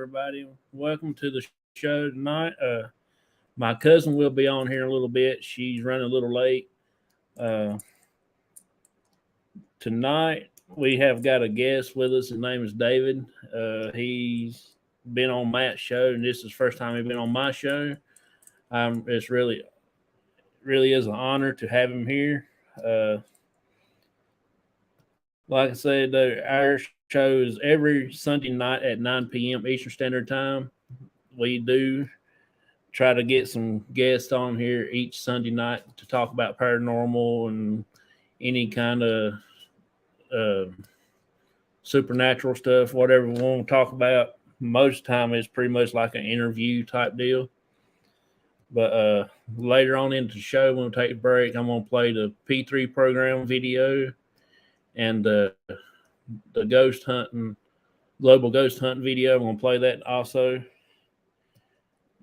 everybody. Welcome to the show tonight. My cousin will be on here in a little bit. She's running a little late. Uh, Tonight, we have got a guest with us. His name is David. He's been on Matt's show, and this is the first time he's been on my show. It's really is an honor to have him here. Uh, like I said, our show is every Sunday night at 9 p.m. Eastern Standard Time. We do try to get some guests on here each Sunday night to talk about paranormal and any kind of uh, supernatural stuff, whatever we want to talk about. Most of the time, it's pretty much like an interview type deal. But later on into the show, when we take a break, I'm going to play the P3 program video and the global ghost hunting video. I'm going to play that also.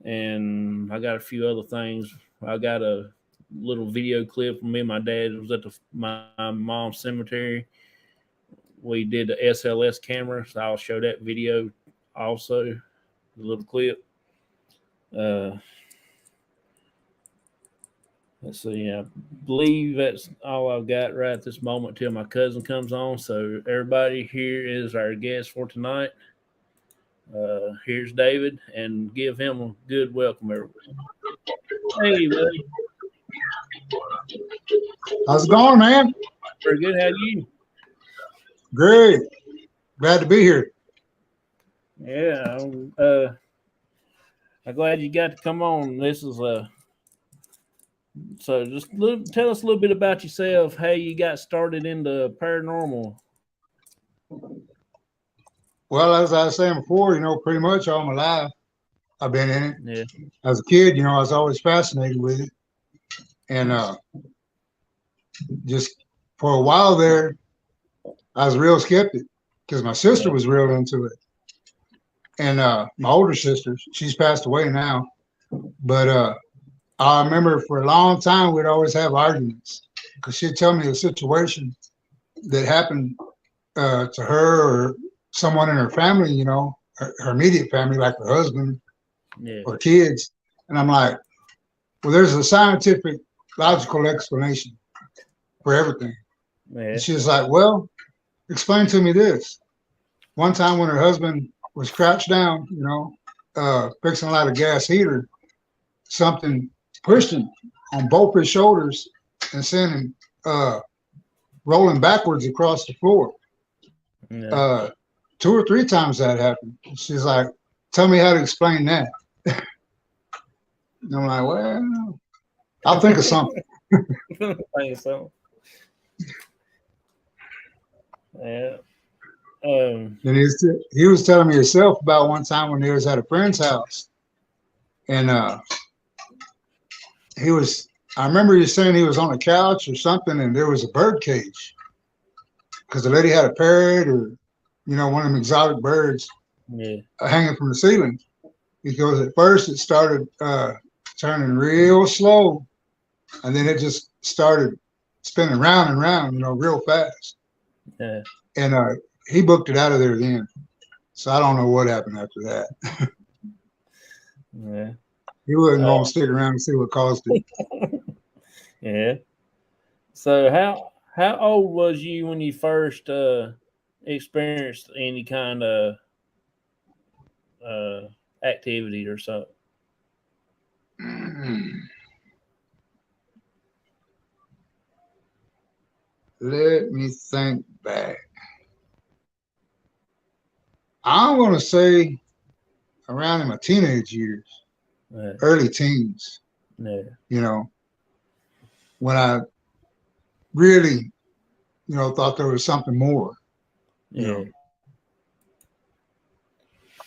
And I got a few other things. I got a little video clip from me and my dad. It was at my mom's cemetery. We did the SLS camera, so I'll show that video also, the little clip. Let's see. I believe that's all I've got right at this moment till my cousin comes on. So everybody, here is our guest for tonight. Here's David, and give him a good welcome, everybody. Hey, buddy. How's it going, man? Pretty good. How are you? Great. Glad to be here. Yeah. I'm glad you got to come on. This is so just tell us a little bit about yourself, how you got started into paranormal. Well, as I was saying before, pretty much all my life I've been in it. Yeah. As a kid, I was always fascinated with it. And just for a while there, I was real skeptic because my sister was real into it. And my older sister, she's passed away now. But I remember for a long time, we'd always have arguments because she'd tell me a situation that happened to her or someone in her family, her immediate family, like her husband or kids. And I'm like, well, there's a scientific, logical explanation for everything. And she's like, well, explain to me this. One time when her husband was crouched down, fixing a lot of gas heater, something pushed him on both his shoulders and sent him rolling backwards across the floor. 2 or 3 times that happened. She's like, tell me how to explain that. And I'm like, well, I'll think of something. Yeah. And he was telling me himself about one time when he was at a friend's house. And I remember he was saying he was on a couch or something and there was a bird cage. Because the lady had a parrot or, one of them exotic birds hanging from the ceiling. He goes, at first it started turning real slow. And then it just started spinning round and round, real fast. Yeah. And he booked it out of there then. So I don't know what happened after that. Yeah. He wasn't going to stick around and see what caused it. Yeah. So how old was you when you first experienced any kind of activity or something? Let me think back. I'm going to say around in my teenage years, early teens, when I really, thought there was something more. Yeah.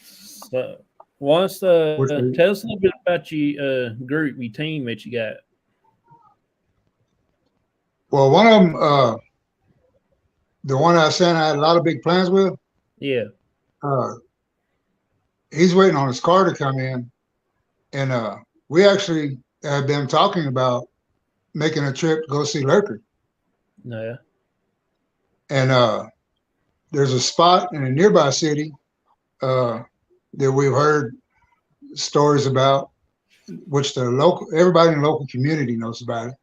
So, tell us a little bit about your group, your team that you got. Well, one of them, the one I said I had a lot of big plans with. Yeah. He's waiting on his car to come in, and we actually have been talking about making a trip to go see Lurker. Yeah. And there's a spot in a nearby city that we've heard stories about, which everybody in the local community knows about it.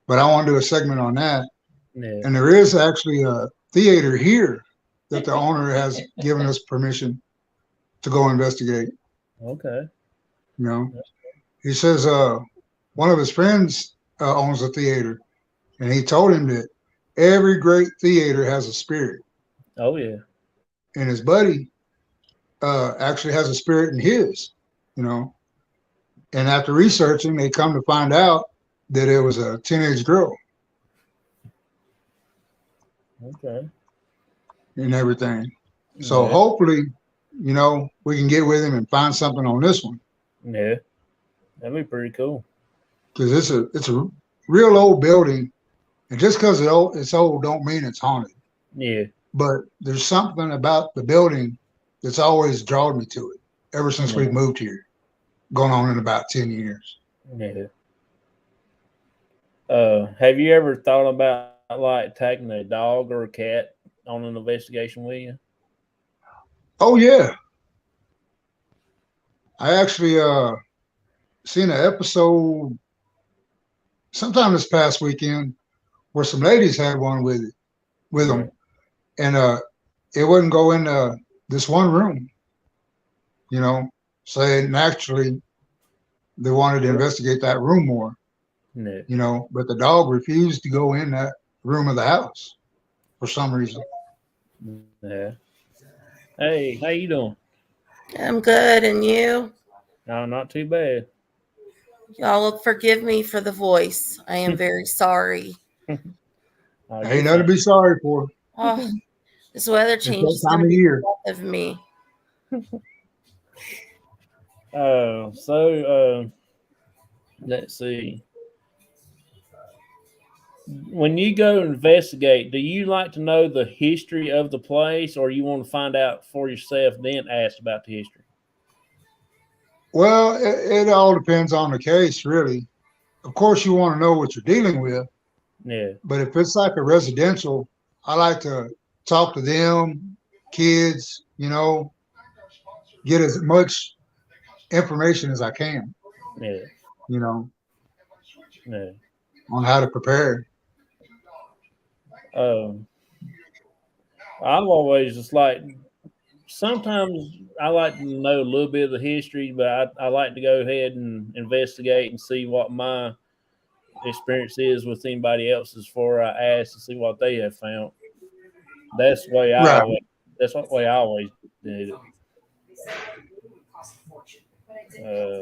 But I want to do a segment on that. Yeah. And there is actually a theater here that the owner has given us permission to go investigate. Okay. You know, he says one of his friends owns a theater, and he told him that every great theater has a spirit, Oh yeah. and his buddy actually has a spirit in his. You know, and after researching, they come to find out that it was a teenage girl Okay. and everything. So Yeah. hopefully, you know, we can get with him and find something on this one Yeah. That'd be pretty cool. because it's a real old building, and just because it's old don't mean it's haunted. Yeah. But there's something about the building that's always drawn me to it ever since Yeah. we've moved here, going on in about 10 years. Yeah. Have you ever thought about like taking a dog or a cat on an investigation with you? Oh yeah, I actually seen an episode sometime this past weekend where some ladies had one with them, and it wouldn't go in this one room, you know. So naturally they wanted to investigate that room more, Yeah. you know. But the dog refused to go in that room of the house for some reason. Yeah. Hey, how you doing? I'm good, and you? No, not too bad. Y'all forgive me for the voice. I am very sorry. Oh, Ain't you're nothing to fine. be sorry for. Oh, this weather It's change that is going time to of be year. the death of me. Let's see. When you go investigate, do you like to know the history of the place, or you want to find out for yourself, then ask about the history? Well, it all depends on the case, really. Of course, you want to know what you're dealing with, Yeah. but if it's like a residential, I like to talk to them, kids, you know, get as much information as I can, Yeah. you know, Yeah. on how to prepare. Um, I've always just like sometimes I like to know a little bit of the history, but I like to go ahead and investigate and see what my experience is with anybody else's before I ask to see what they have found. That's the way I Right. always. That's what way I always did it.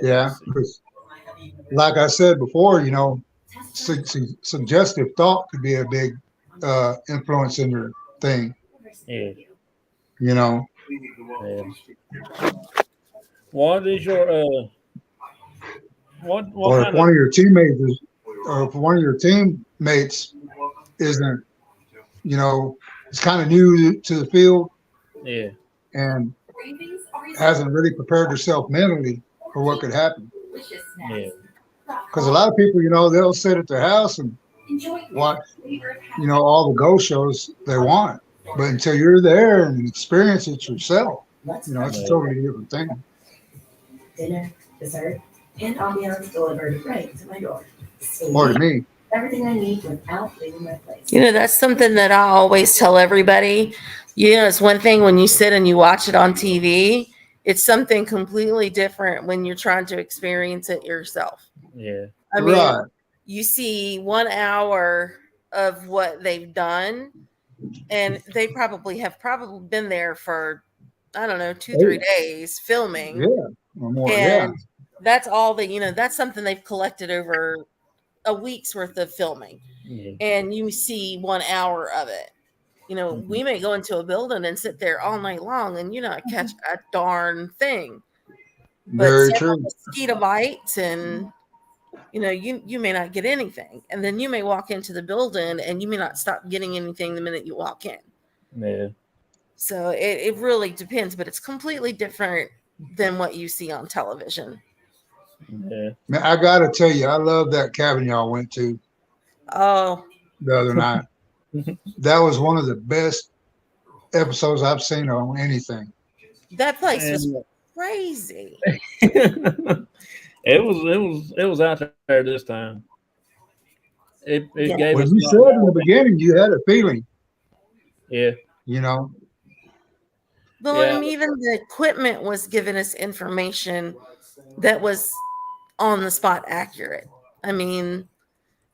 Yeah. Let's see. 'Cause like I said before, you know, suggestive thought could be a big influence in your thing, Yeah. you know. Yeah. What is your what Or if kind of one of your teammates is, or if one of your teammates isn't, you know, is kind of new to the field yeah and hasn't really prepared herself mentally for what could happen. yeah Because a lot of people, you know, they'll sit at their house and watch, you know, all the ghost shows they want. But until you're there and experience it yourself, you know, it's a yeah totally different thing. Dinner, dessert, and ambiance delivered right to my door. Or to me. Everything I need without leaving my place. You know, that's something that I always tell everybody. You know, it's one thing when you sit and you watch it on TV, it's something completely different when you're trying to experience it yourself. yeah I mean, Right. you see 1 hour of what they've done, and they probably have been there for, I don't know, 2-3 days filming. Yeah. Or more. And Yeah. that's all that, you know, that's something they've collected over a week's worth of filming. yeah And you see 1 hour of it. You know, we may go into a building and sit there all night long and, you know, catch a darn thing. But Very several true. mosquito bites and, you know, you may not get anything. And then you may walk into the building and you may not stop getting anything the minute you walk in. yeah So it really depends, but it's completely different than what you see on television. yeah Man, I gotta tell you, I love that cabin y'all went to Oh, the other night. That was one of the best episodes I've seen on anything. that place was And crazy. It was out there this time. It Yeah. gave Well, us you a said lot in the more. beginning you had a feeling, Yeah, you know. Well, yeah, and even the equipment was giving us information that was on the spot accurate. I mean,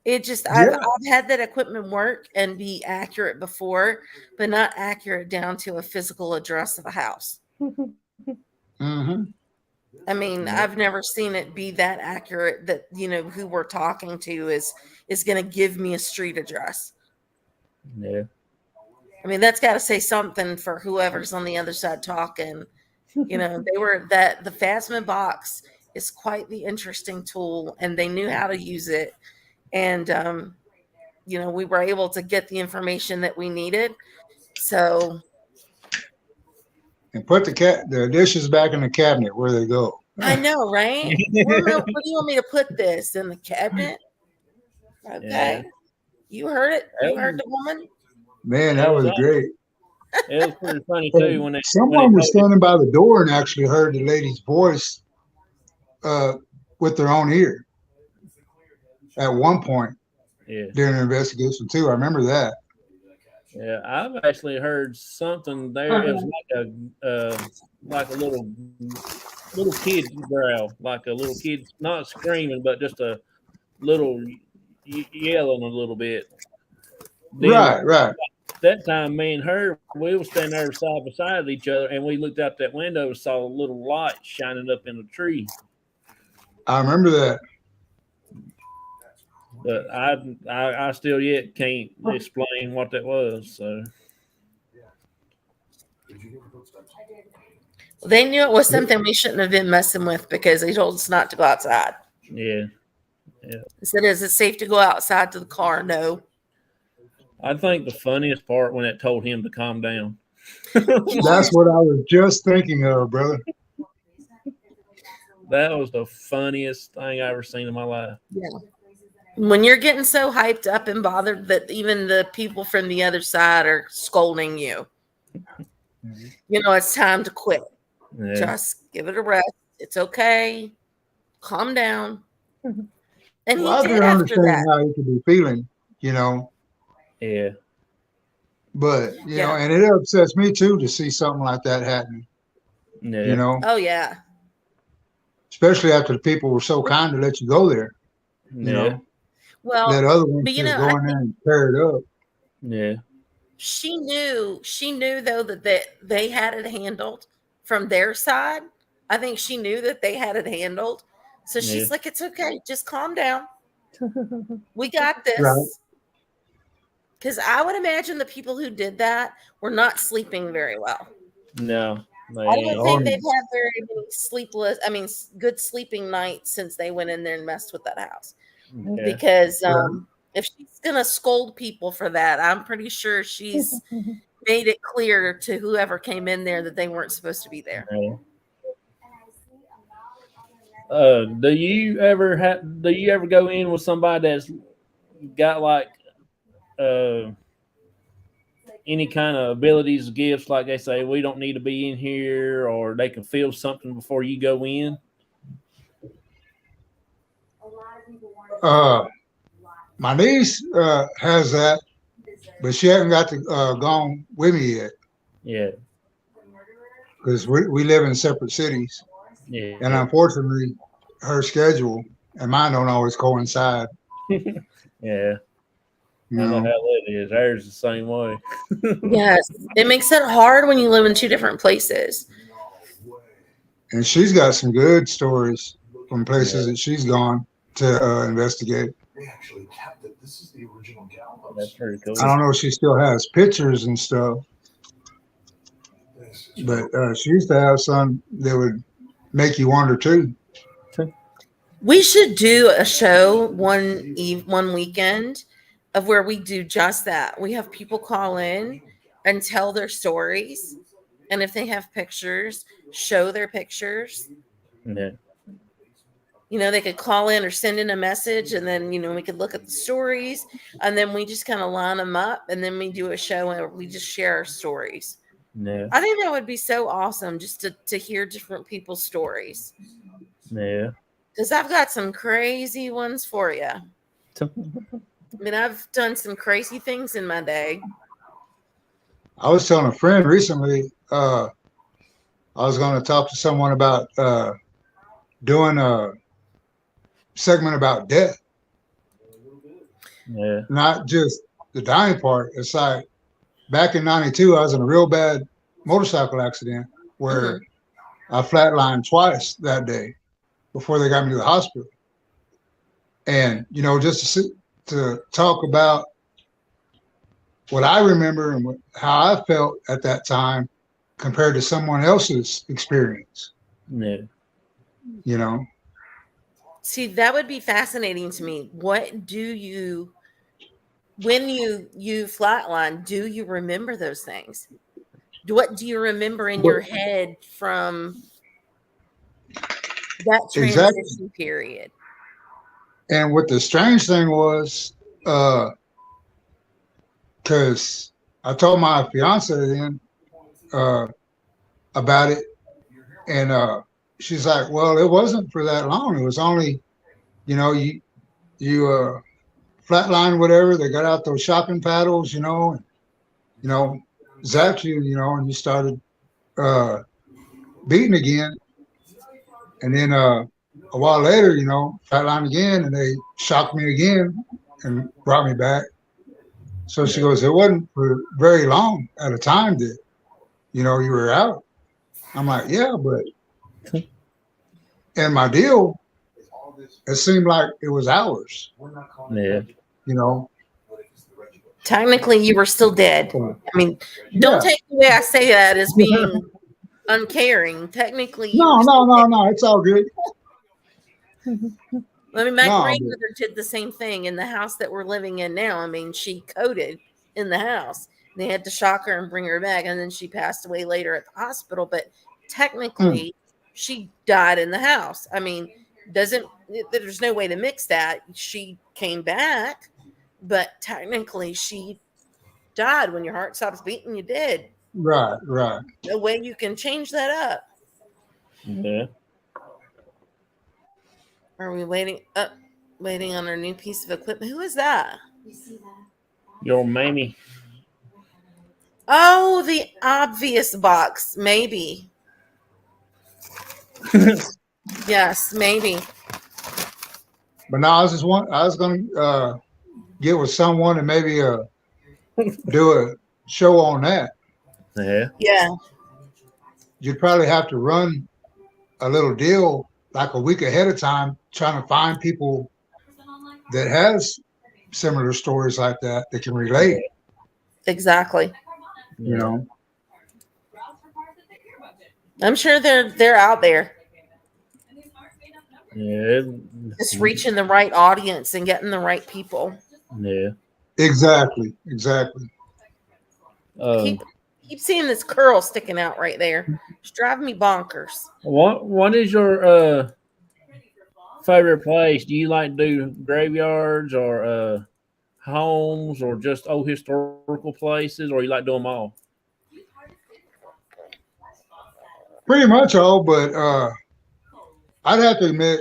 it just I've Yeah. I've had that equipment work and be accurate before, but not accurate down to a physical address of a house. Mm-hmm. I mean, yeah, I've never seen it be that accurate that, who we're talking to is going to give me a street address. yeah. I mean, that's got to say something for whoever's on the other side talking. The Phasma box is quite the interesting tool, and they knew how to use it. And, we were able to get the information that we needed. So And put the dishes back in the cabinet where they go. I know, right? Where do you want me to put this in the cabinet? Yeah. Okay. You heard it. That You heard was, the woman. Man, that that was was great. it was pretty funny too And when someone it was told standing by the door and actually heard the lady's voice uh, with their own ear at one point yeah. during the investigation too. I remember that. Yeah, I've actually heard something there. It was like a little kid growl, like a little kid not screaming, but just a little yelling a little bit. Then Right, right. that time, me and her, we were standing there side by side of each other, and we looked out that window and saw a little light shining up in the tree. I remember that. But I still yet can't explain what that was. So They knew it was something we shouldn't have been messing with because they told us not to go outside. yeah, They said, "Is it safe to go outside to the car?" No. I think the funniest part when it told him to calm down. That's what I was just thinking of, brother. That was the funniest thing I ever seen in my life. Yeah. When you're getting so hyped up and bothered that even the people from the other side are scolding you, it's time to quit. Yeah, Just give it a rest. It's okay. Calm down. And Well, he I did can after understand that. how he could be feeling, yeah, but Yeah. and it upsets me too to see something like that happening, you yeah, know, Oh, yeah. especially after the people were so kind to let you go there, yeah, let Well, other ones but just I go in there think and tear it up. yeah, she knew though that they had it handled from their side. I think she knew that they had it handled. So yeah. she's like, it's okay. Just calm down. We got Right. this. Because I would imagine the people who did that were not sleeping very well. No, they I don't ain't. Oh, think they've had very good sleeping nights since they went in there and messed with that house. Yeah, Because right. if she's going to scold people for that, I'm pretty sure she's made it clear to whoever came in there that they weren't supposed to be there. yeah. Do you ever go in with somebody that's got like uh any kind of abilities, gifts, like they say we don't need to be in here, or they can feel something before you go in? Uh, my niece has that, but she hasn't got to gone with me yet Yeah, because we live in separate cities, yeah, and unfortunately, her schedule and mine don't always coincide. yeah. You I know how know, that is. Ours is the same way. Yes, it makes it hard when you live in two different places. and she's got some good stories from Yeah, places that she's gone to investigate. that's pretty I cool. don't know if she still has pictures and stuff, but she used to have some that would make you wonder too. We should do a show one weekend of where we do just that. We have people call in and tell their stories, and if they have pictures, show their pictures. Yeah, They could call in or send in a message, and then we could look at the stories, and then we just kind of line them up, and then we do a show where we just share our stories. Yeah. I think that would be so awesome just to hear different people's stories. Yeah. Because I've got some crazy ones for you. I mean, I've done some crazy things in my day. I was telling a friend recently, I was going to talk to someone about doing a segment about death, Yeah. not just the dying part. It's like back in '92, I was in a real bad motorcycle accident where I flatlined twice that day before they got me to the hospital. And, just to talk about what I remember and how I felt at that time compared to someone else's experience, Yeah. you know? See, that would be fascinating to me. What do you, when you flatline, do you remember those things? What do you remember in your head from that Exactly. transition period? And what the strange thing was, because I told my fiance then about it, and she's like, "Well, it wasn't for that long. It was only, you flatline whatever. They got out those shopping paddles, and zapped you, and you started beating again, and then a while later, flatline again, and they shocked me again and brought me back." So she goes, "It wasn't for very long at a time that, you were out." I'm like, "Yeah, but," and my deal, it seemed like it was hours, Yeah. you know? Technically, you were still dead. I mean, don't Yeah. take the way I say that as being uncaring. Technically, you No, were no, still no, dead. no. It's all good. I mean, my No, grandmother did the same thing in the house that we're living in now. I mean, she coded in the house. They had to shock her and bring her back, and then she passed away later at the hospital. But technically, she died in the house. I mean, there's no way to mix that. She came back, but technically, she died. When your heart stops beating, you did. right, right. No way you can change that up. Yeah. Are we waiting? Waiting on our new piece of equipment. Who is that? Your mammy. Oh, the obvious box. Maybe. Yes, maybe. But no, I was gonna get with someone and maybe do a show on that. Yeah. Yeah. You'd probably have to run a little deal like a week ahead of time, trying to find people that has similar stories like that can relate. Exactly. You know, I'm sure they're out there. Yeah. Just reaching the right audience and getting the right people. Yeah. exactly, exactly. Keep seeing this curl sticking out right there. It's driving me bonkers. What is your favorite place? Do you like to do graveyards or homes or just old historical places, or you like to do them all? Pretty much all, but I'd have to admit,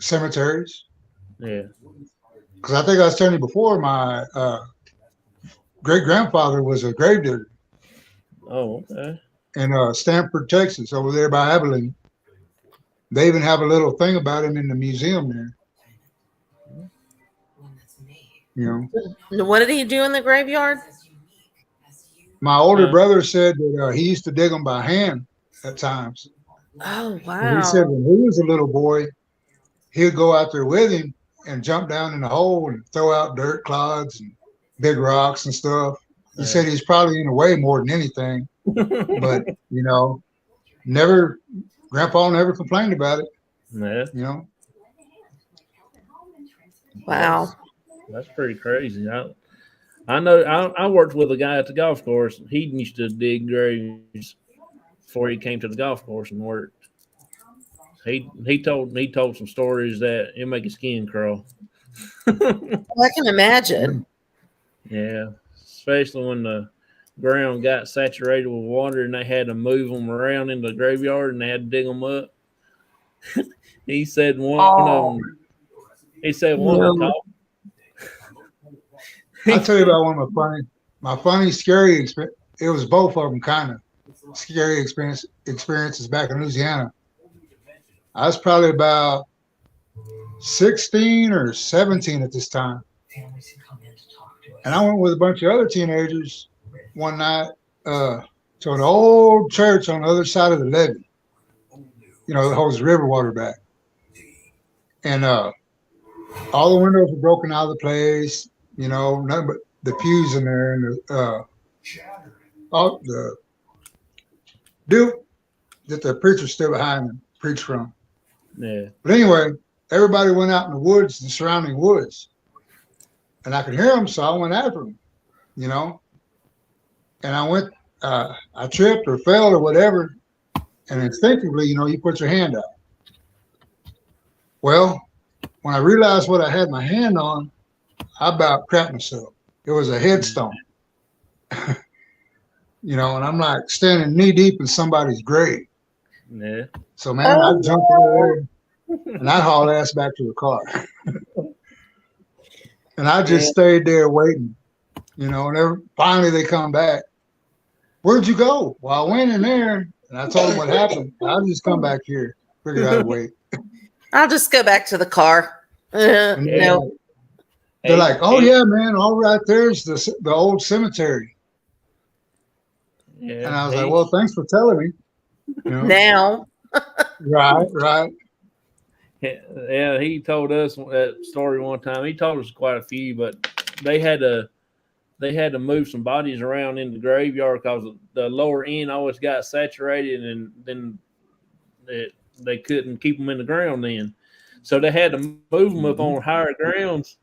cemeteries. Yeah. Because I think I was telling you before, my great grandfather was a gravedigger Oh, okay. in Stanford, Texas, over there by Abilene. They even have a little thing about him in the museum there. What did he do in the graveyard? My older brother said that he used to dig them by hand at times. Oh, And he said wow. when he was a little boy, he'd go out there with him and jump down in the hole and throw out dirt clods and big rocks and stuff. He said he's probably in the way more than anything, but Grandpa never complained about it. Yeah. Wow. That's pretty crazy. I know. I worked with a guy at the golf course. He used to dig graves before he came to the golf course and worked. He told some stories that it make his skin crawl. Well, I can imagine. Yeah, especially when ground got saturated with water, and they had to move them around in the graveyard, and they had to dig them up. He said one of Oh, them. He said one that no. talked. I'll tell you about one of my funny, scary experience. It was both of them kind of scary experiences back in Louisiana. I was probably about 16 or 17 at this time. And I went with a bunch of other teenagers one night to an old church on the other side of the levee, that holds the river water back. And all the windows were broken out of the place, nothing but the pews in there and the dude that the preacher stood behind and preached from. Yeah. But anyway, everybody went out in the woods, the surrounding woods. And I could hear them, so I went after them, And I tripped or fell or whatever. And instinctively, you put your hand out. Well, when I realized what I had my hand on, I about crapped myself. It was a headstone. And I'm like standing knee deep in somebody's grave. Yeah. So, man, I jumped over there and I hauled ass back to the car. And I just stayed there waiting, and finally they come back. Where'd you go? Well, I went in there and I told them what happened. I'll just come back here, figure out a way. I'll just go back to the car. And No. they're like, oh, yeah, man, all right there's the old cemetery. Yeah. And I was like, well, thanks for telling me. Now. Right. Yeah, he told us that story one time. He told us quite a few, but they had to move some bodies around in the graveyard because the lower end always got saturated, and then they couldn't keep them in the ground then. So they had to move them up on higher grounds.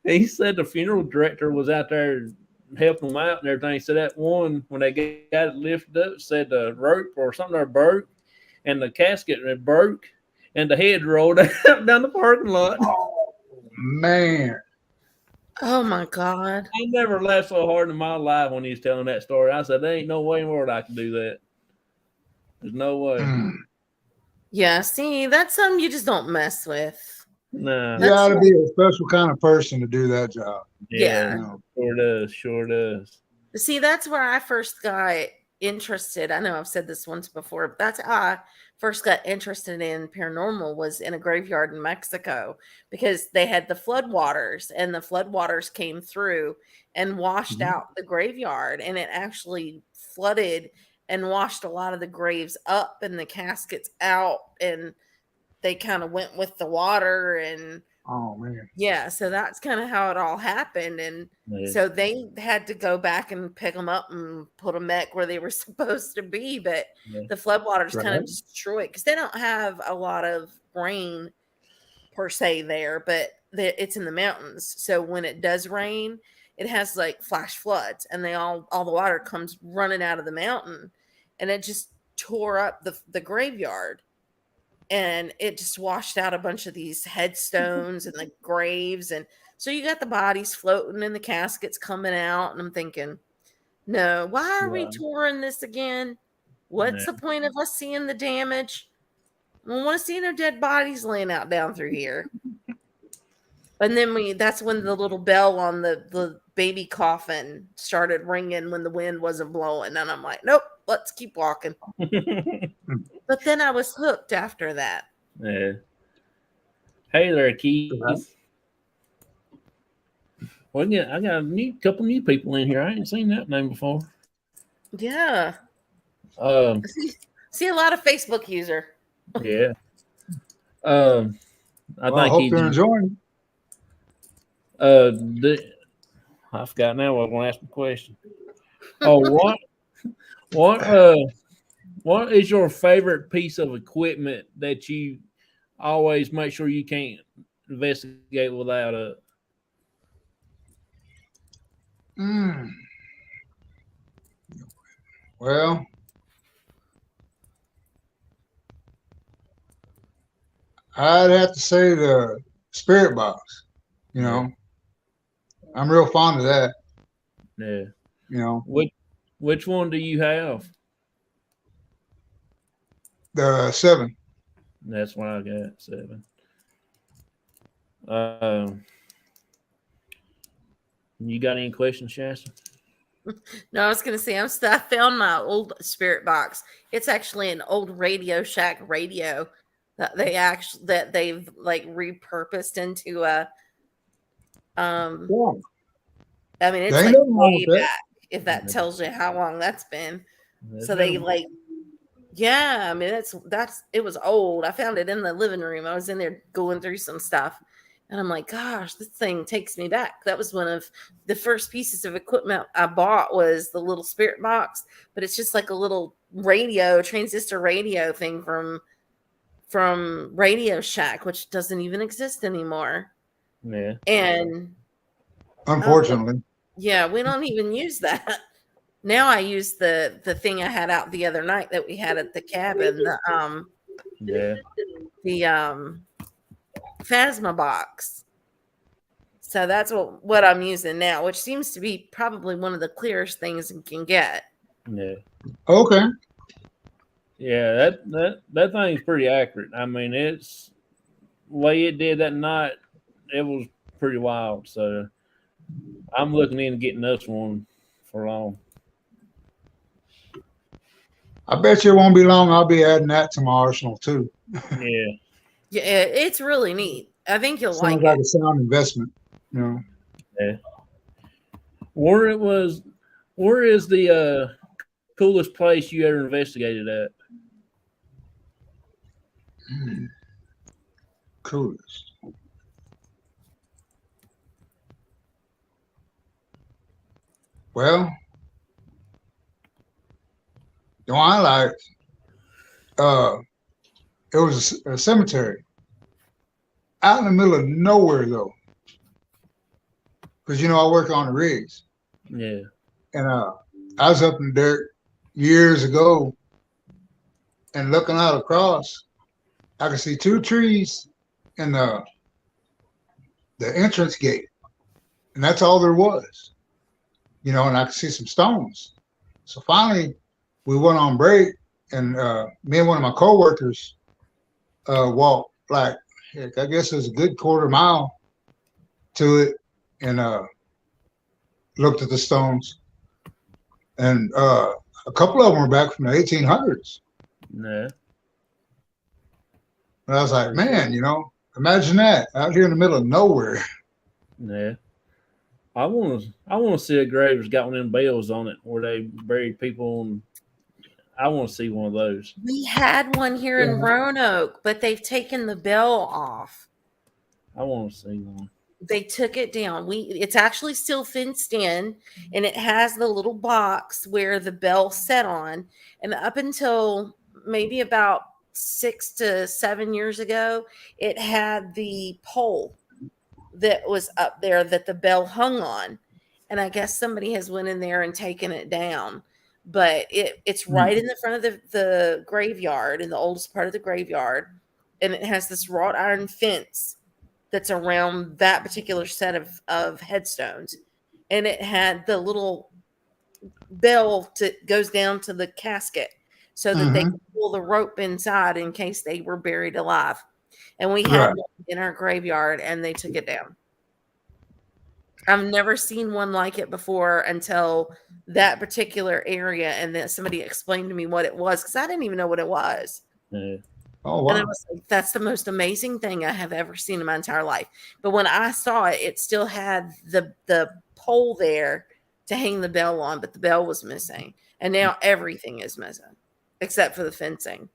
And he said the funeral director was out there helping them out and everything. He said that one, when they got it lifted up, said the rope or something there broke, and the casket broke, and the head rolled out down the parking lot. Oh, man. Oh, my God. I never laughed so hard in my life when he was telling that story. I said, there ain't no way in the world I can do that. There's no way. Yeah, see, that's something you just don't mess with. Nah. You got to be a special kind of person to do that job. Yeah. Sure does. See, that's where I first got interested. I know I've said this once before, but that's how I first got interested in paranormal, was in a graveyard in Mexico, because they had the floodwaters, and the floodwaters came through and washed out the graveyard, and it actually flooded and washed a lot of the graves up and the caskets out, and they kind of went with the water. And oh, man. Yeah, so that's kind of how it all happened. And so they had to go back and pick them up and put them back where they were supposed to be. But the floodwaters kind of destroyed, because they don't have a lot of rain per se there, but it's in the mountains. So when it does rain, it has like flash floods, and all the water comes running out of the mountain, and it just tore up the graveyard. And it just washed out a bunch of these headstones and the graves. And so you got the bodies floating and the caskets coming out. And I'm thinking, no, why are we touring this again? What's the point of us seeing the damage? I don't want to see no dead bodies laying out down through here. And then that's when the little bell on the baby coffin started ringing when the wind wasn't blowing. And I'm like, nope, let's keep walking. But then I was hooked after that. Yeah. Hey there, Keith. Well, yeah, I got a couple new people in here. I ain't seen that name before. Yeah. See a lot of Facebook user. Yeah. I hope they're enjoying. I forgot now what I was going to ask the question. Oh, what is your favorite piece of equipment that you always make sure you can't investigate without it? Well, I'd have to say the spirit box. I'm real fond of that. Yeah. You know, Which one do you have? the 7. That's what I got, 7. Um, you got any questions, Shasta? No, I was gonna say I found my old spirit box. It's actually an old Radio Shack radio that they've like repurposed into a Yeah, I mean it's there ain't like nothing wrong with way that. back, if that tells you how long that's been. That's So they been like yeah, I mean that's it was old. I found it in the living room. I was in there going through some stuff. And I'm like, gosh, this thing takes me back. That was one of the first pieces of equipment I bought was the little spirit box, but it's just like a little radio, transistor radio thing from Radio Shack, which doesn't even exist anymore. yeah. And Unfortunately, yeah, we don't even use that. Now I use the thing I had out the other night that we had at the cabin, Yeah. the Phasma box. So that's what I'm using now, which seems to be probably one of the clearest things you can get. Yeah. okay. Yeah, that thing's pretty accurate. I mean, it's the way it did that night, it was pretty wild. So I'm looking into getting this one for long. I bet you it won't be long. I'll be adding that to my arsenal too. Yeah. Yeah, it's really neat. I think you'll Sounds like like it. a sound investment. You know, Yeah. Where it was where is the coolest place you ever investigated at? coolest. Well, the one I liked, it was a cemetery out in the middle of nowhere though, because I work on the rigs, Yeah. and I was up in the dirt years ago, and looking out across, I could see 2 trees and the entrance gate, and that's all there was. And I could see some stones. So finally, we went on break, and me and one of my coworkers walked like, heck, I guess it was a good quarter mile to it, and looked at the stones. And a couple of them were back from the 1800s. Yeah. And I was like, man, imagine that out here in the middle of nowhere. Yeah. I want to see a grave that's got one of them bells on it where they buried people. And I want to see one of those. We had one here in Roanoke, but they've taken the bell off. I want to see one. They took it down. It's actually still fenced in, and it has the little box where the bell set on. And up until maybe about 6 to 7 years ago, it had the pole that was up there that the bell hung on. And I guess somebody has went in there and taken it down. But it's right in the front of the graveyard, in the oldest part of the graveyard. And it has this wrought iron fence that's around that particular set of headstones. And it had the little bell goes down to the casket so that they could pull the rope inside in case they were buried alive. And we had one in our graveyard, and they took it down. I've never seen one like it before until that particular area, and then somebody explained to me what it was, because I didn't even know what it was. Yeah. Oh, wow. And I was like, that's the most amazing thing I have ever seen in my entire life. But when I saw it, it still had the pole there to hang the bell on, but the bell was missing. And now everything is missing except for the fencing.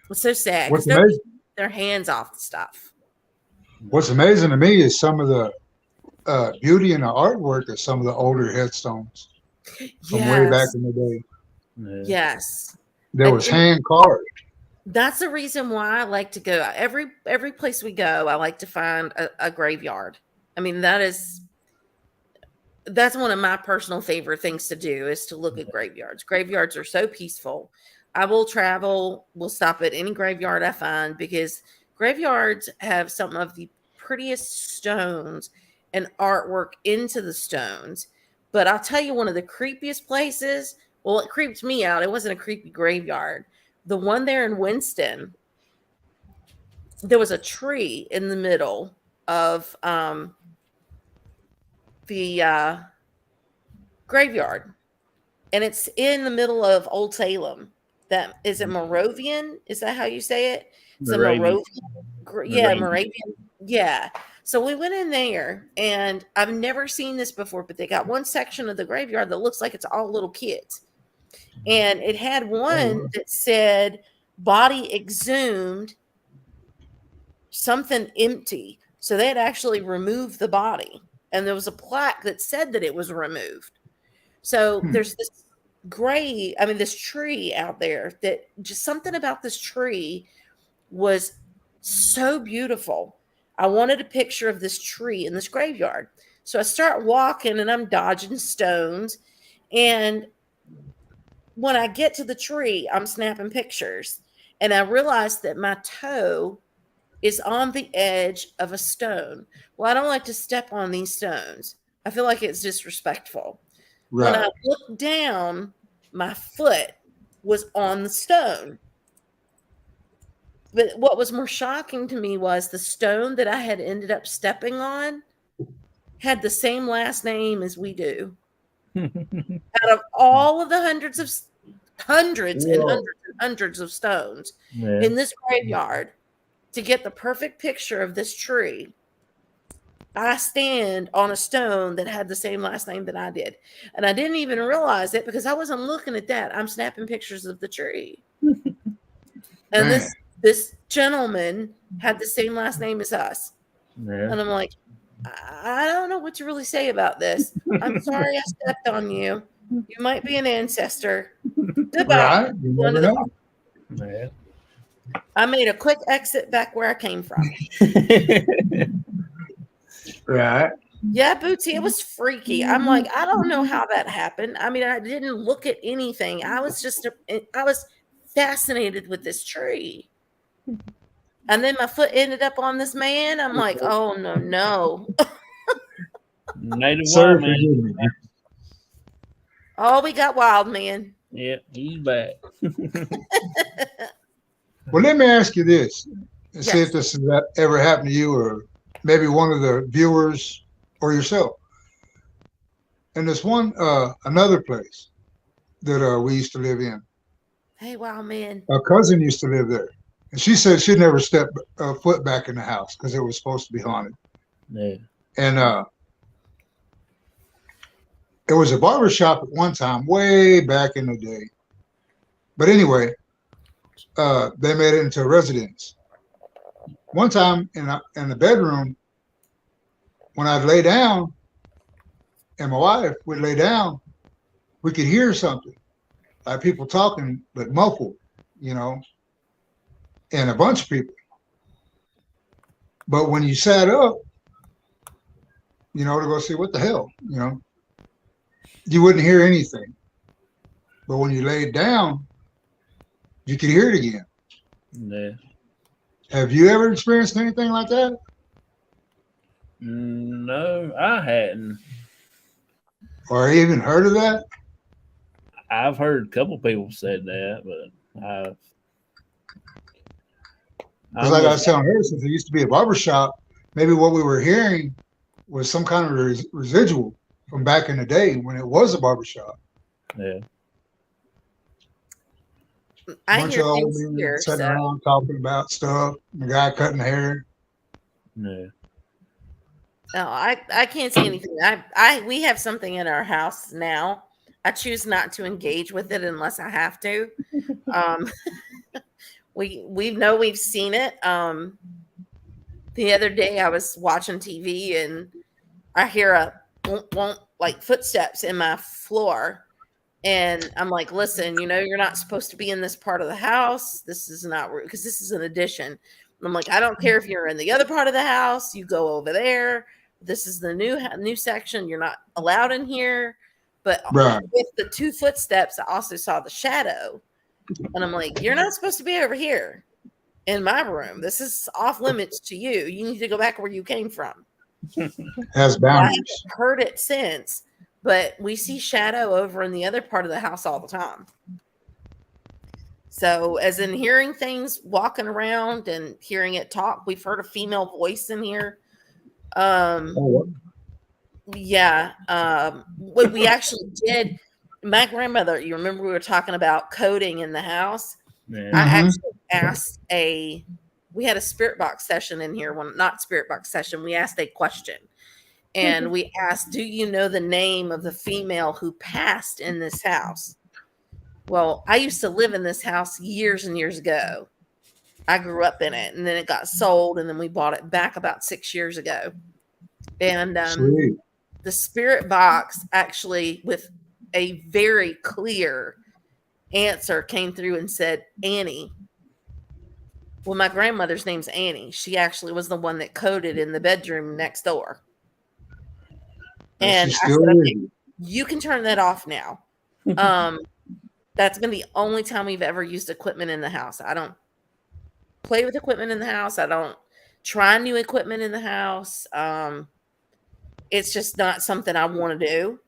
It's so sad because nobody took their hands off the stuff. What's amazing to me is some of the beauty and the artwork of some of the older headstones from way back in the day. Yeah. Yes. There was hand carved. That's the reason why I like to go. Every place we go, I like to find a graveyard. I mean, that's one of my personal favorite things to do, is to look at graveyards. Graveyards are so peaceful. I will travel, will stop at any graveyard I find, because graveyards have some of the prettiest stones and artwork into the stones. But I'll tell you, one of the creepiest places, well, it creeped me out. It wasn't a creepy graveyard. The one there in Winston, there was a tree in the middle of the graveyard. And it's in the middle of Old Salem. That is it Moravian? Is that how you say it? It's a Moravian. Yeah, Moravian. Moravian. Yeah. So we went in there, and I've never seen this before, but they got one section of the graveyard that looks like it's all little kids. And it had one that said body exhumed, something empty. So they had actually removed the body. And there was a plaque that said that it was removed. So there's this this tree out there that just something about this tree was so beautiful. I wanted a picture of this tree in this graveyard. So I start walking and I'm dodging stones. And when I get to the tree, I'm snapping pictures. And I realized that my toe is on the edge of a stone. Well, I don't like to step on these stones. I feel like it's disrespectful. Right. When I looked down, my foot was on the stone. But what was more shocking to me was the stone that I had ended up stepping on had the same last name as we do. Out of all of the hundreds and hundreds of stones in this graveyard, to get the perfect picture of this tree, I stand on a stone that had the same last name that I did. And I didn't even realize it because I wasn't looking at that. I'm snapping pictures of the tree. And this gentleman had the same last name as us. Yeah. And I'm like, I don't know what to really say about this. I'm sorry I stepped on you. You might be an ancestor. Goodbye. Right. You never know. Yeah. I made a quick exit back where I came from. Right. Yeah, Bootsy, it was freaky. I'm like, I don't know how that happened. I mean, I didn't look at anything. I was fascinated with this tree. And then my foot ended up on this man. I'm like, oh, no. Native Sorry, wild man. forgive me. Oh, we got wild man. Yeah, he's back. Well, let me ask you this and see Yes. if this has ever happened to you or maybe one of the viewers or yourself. And there's one, another place that we used to live in. Hey, wild man. A cousin used to live there. And she said she'd never step a foot back in the house because it was supposed to be haunted. Yeah. And it was a barber shop at one time, way back in the day. But anyway, they made it into a residence. One time in the bedroom, when I'd lay down and my wife would lay down, we could hear something, like people talking, but muffled, and a bunch of people. But when you sat up, to go see what the hell, you wouldn't hear anything. But when you laid down, you could hear it again. Yeah. Have you ever experienced anything like that? No, I hadn't. Or even heard of that? I've heard a couple people said that, but Because like I was telling her, since it used to be a barber shop, maybe what we were hearing was some kind of residual from back in the day when it was a barber shop. Yeah. I Bunch hear of old things men here. sitting So. around talking about stuff. The guy cutting hair. No. No, I can't say anything. We have something in our house now. I choose not to engage with it unless I have to. We know we've seen it. The other day I was watching TV and I hear a won't like footsteps in my floor. And I'm like, listen, you're not supposed to be in this part of the house. This is not because this is an addition. I'm like, I don't care if you're in the other part of the house. You go over there. This is the new section. You're not allowed in here. But Right. with the two footsteps, I also saw the shadow. And I'm like, you're not supposed to be over here in my room. This is off limits to you. You need to go back where you came from. Has I boundaries. haven't heard it since. but we see shadow over in the other part of the house all the time. So, as in hearing things walking around and hearing it talk, we've heard a female voice in here. Yeah. What we actually did, my grandmother, you remember we were talking about coding in the house? Yeah. I actually asked we had a spirit box session in here, not spirit box session. We asked a question and we asked, do you know the name of the female who passed in this house? Well, I used to live in this house years and years ago. I grew up in it, and then it got sold, and then we bought it back about 6 years ago. And Sweet. the spirit box actually, with a very clear answer, came through and said Annie. Well, my grandmother's name's Annie. She actually was the one that coded in the bedroom next door. And She's I still said, with okay, you. you can turn that off now. That's been the only time we've ever used equipment in the house. I don't play with equipment in the house. I don't try new equipment in the house. It's just not something I want to do.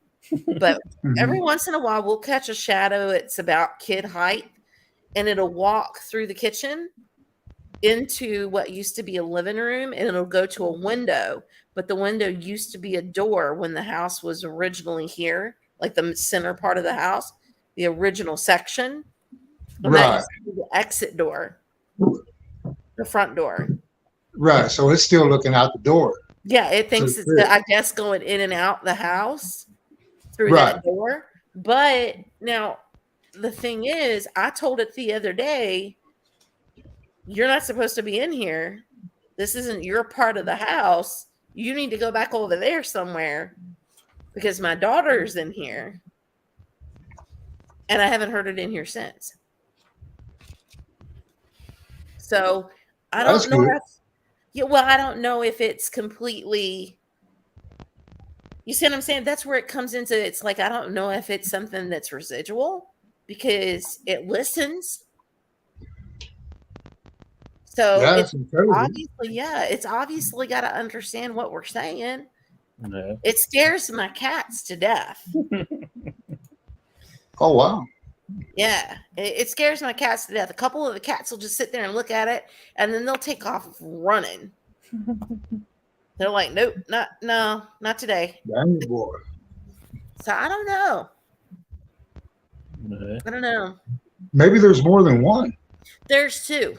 But every once in a while, we'll catch a shadow. It's about kid height, and it'll walk through the kitchen into what used to be a living room, and it'll go to a window. But the window used to be a door when the house was originally here, like the center part of the house, the original section. And that Right. used to be the exit door, the front door. Right. So it's still looking out the door. Yeah, it thinks So it's, I guess, going in and out the house through Right. that door. But now the thing is, I told it the other day, you're not supposed to be in here. This isn't your part of the house. You need to go back over there somewhere because my daughter's in here. And I haven't heard it in here since. So I That's don't know good. if, yeah, well, I don't know if it's completely, you see what I'm saying? That's where it comes into, it's like, I don't know if it's something that's residual because it listens. So Yeah, it's it's intelligent. obviously, yeah, it's obviously got to understand what we're saying. Yeah. It scares my cats to death. Oh wow. Yeah, it scares my cats to death. A couple of the cats will just sit there and look at it, and then they'll take off running. They're like, nope, not today. Dang boy. So I don't know. Yeah. I don't know. Maybe there's more than one. There's two.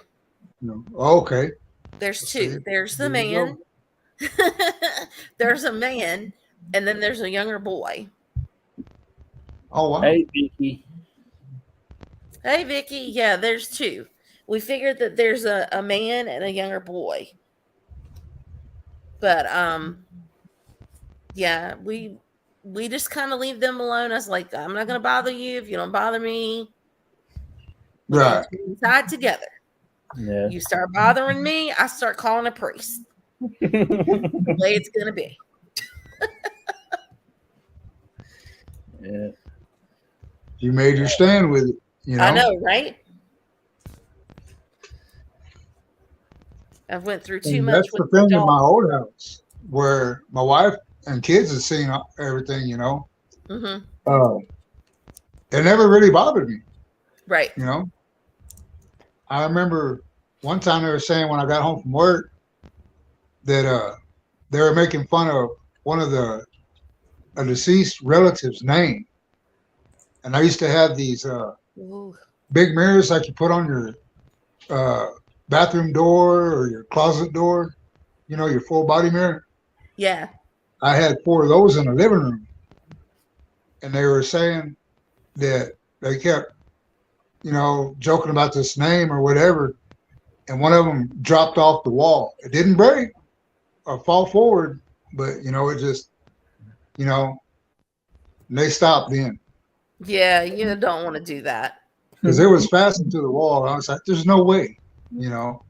No. Okay. There's Let's two. see. There's the There you man. There's a man, and then there's a younger boy. Oh wow. Hey, Vicky. Hey, Vicky. Yeah, there's two. We figured that there's a man and a younger boy. But yeah, we just kind of leave them alone. I was like, I'm not gonna bother you if you don't bother me. We Right. can inside together. Yeah. You start bothering me, I start calling a priest. The way it's gonna be. Yeah. You made your stand with it. You know. I know, right? I've went through too And much that's with the thing in dog. my old house where my wife and kids have seen everything. You know. Mm-hmm. It never really bothered me. Right. You know. I remember one time they were saying when I got home from work that they were making fun of one of a deceased relative's name. And I used to have these Ooh. big mirrors like you put on your bathroom door or your closet door, you know, your full body mirror. Yeah. I had 4 of those in the living room. And they were saying that they kept, you know, joking about this name or whatever. And one of them dropped off the wall. It didn't break or fall forward, but, you know, it just, you know, and they stopped then. Yeah, you don't want to do that. Because it was fastened to the wall. I was like, there's no way, you know.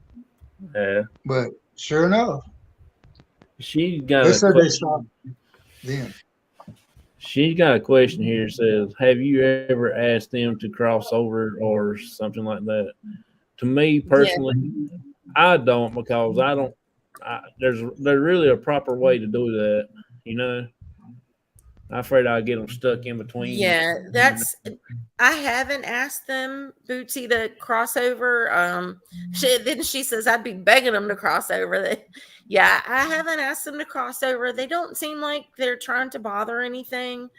Yeah. But sure enough, She got they a said they question. stopped then. She's got a question here. It says, "Have you ever asked them to cross over or something like that?" To me personally, I don't, because I don't. There's really a proper way to do that, you know. I'm afraid I'll get them stuck in between. Yeah, I haven't asked them, Bootsy, to cross over. She says I'd be begging them to cross over. Yeah, I haven't asked them to cross over. They don't seem like they're trying to bother anything.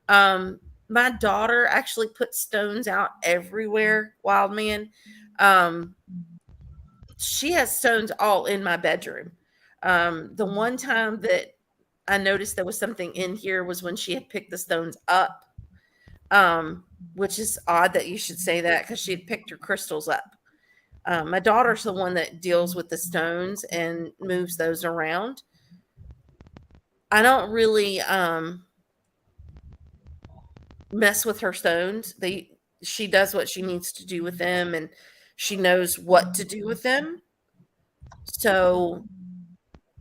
My daughter actually puts stones out everywhere, wild man. She has stones all in my bedroom. The one time that I noticed there was something in here was when she had picked the stones up, which is odd that you should say that because she had picked her crystals up. My daughter's the one that deals with the stones and moves those around. I don't really mess with her stones. She does what she needs to do with them, and she knows what to do with them. So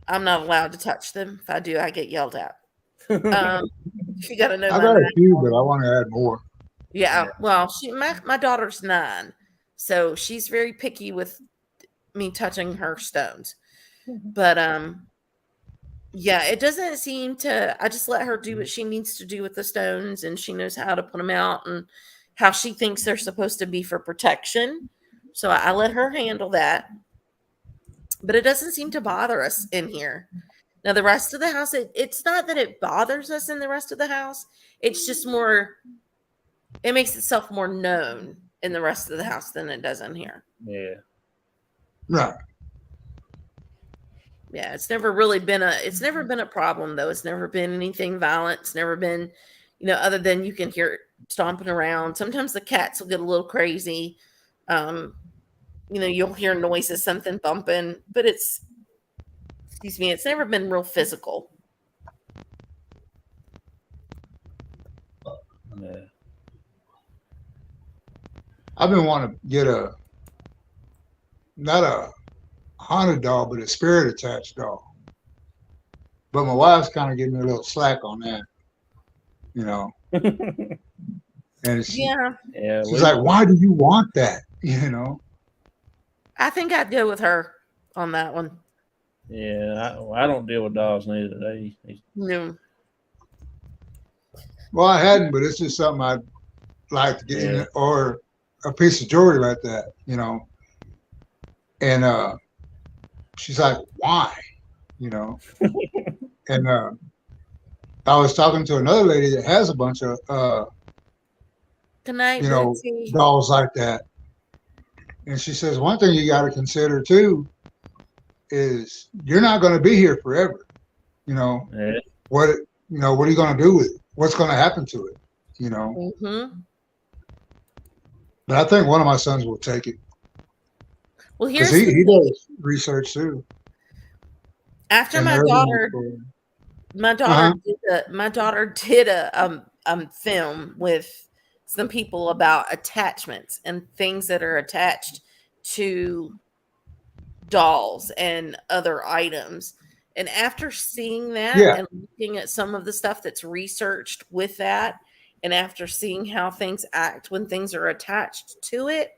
I'm not allowed to touch them. If I do, I get yelled at. You got to know. I got a few, but I want to add more. Yeah. Well, my daughter's 9, so she's very picky with me touching her stones. But yeah, it doesn't seem to. I just let her do what she needs to do with the stones, and she knows how to put them out and how she thinks they're supposed to be for protection. So I let her handle that. But it doesn't seem to bother us in here. Now, the rest of the house, it's not that it bothers us in the rest of the house. It's just more, it makes itself more known in the rest of the house than it does in here. Yeah. Right. Yeah, it's never been a problem though. It's never been anything violent. It's never been, other than you can hear it stomping around. Sometimes the cats will get a little crazy. You'll hear noises, something bumping, but it's never been real physical. Yeah. I've been wanting to get not a haunted doll, but a spirit attached doll. But my wife's kind of giving me a little slack on that, And she's like, "Why do you want that?" I think I'd go with her on that one. Yeah, I don't deal with dolls neither. No. Well, I hadn't, but it's just something I'd like to get in it, or a piece of jewelry like that, And she's like, "Why?" And I was talking to another lady that has a bunch of Good night, dolls like that. And she says, one thing you got to consider too is you're not going to be here forever. What are you going to do with it? What's going to happen to it? Mm-hmm. But I think one of my sons will take it. Well, here's he does research too. After my daughter did a film with some people about attachments and things that are attached to dolls and other items. And after seeing that and looking at some of the stuff that's researched with that, and after seeing how things act when things are attached to it,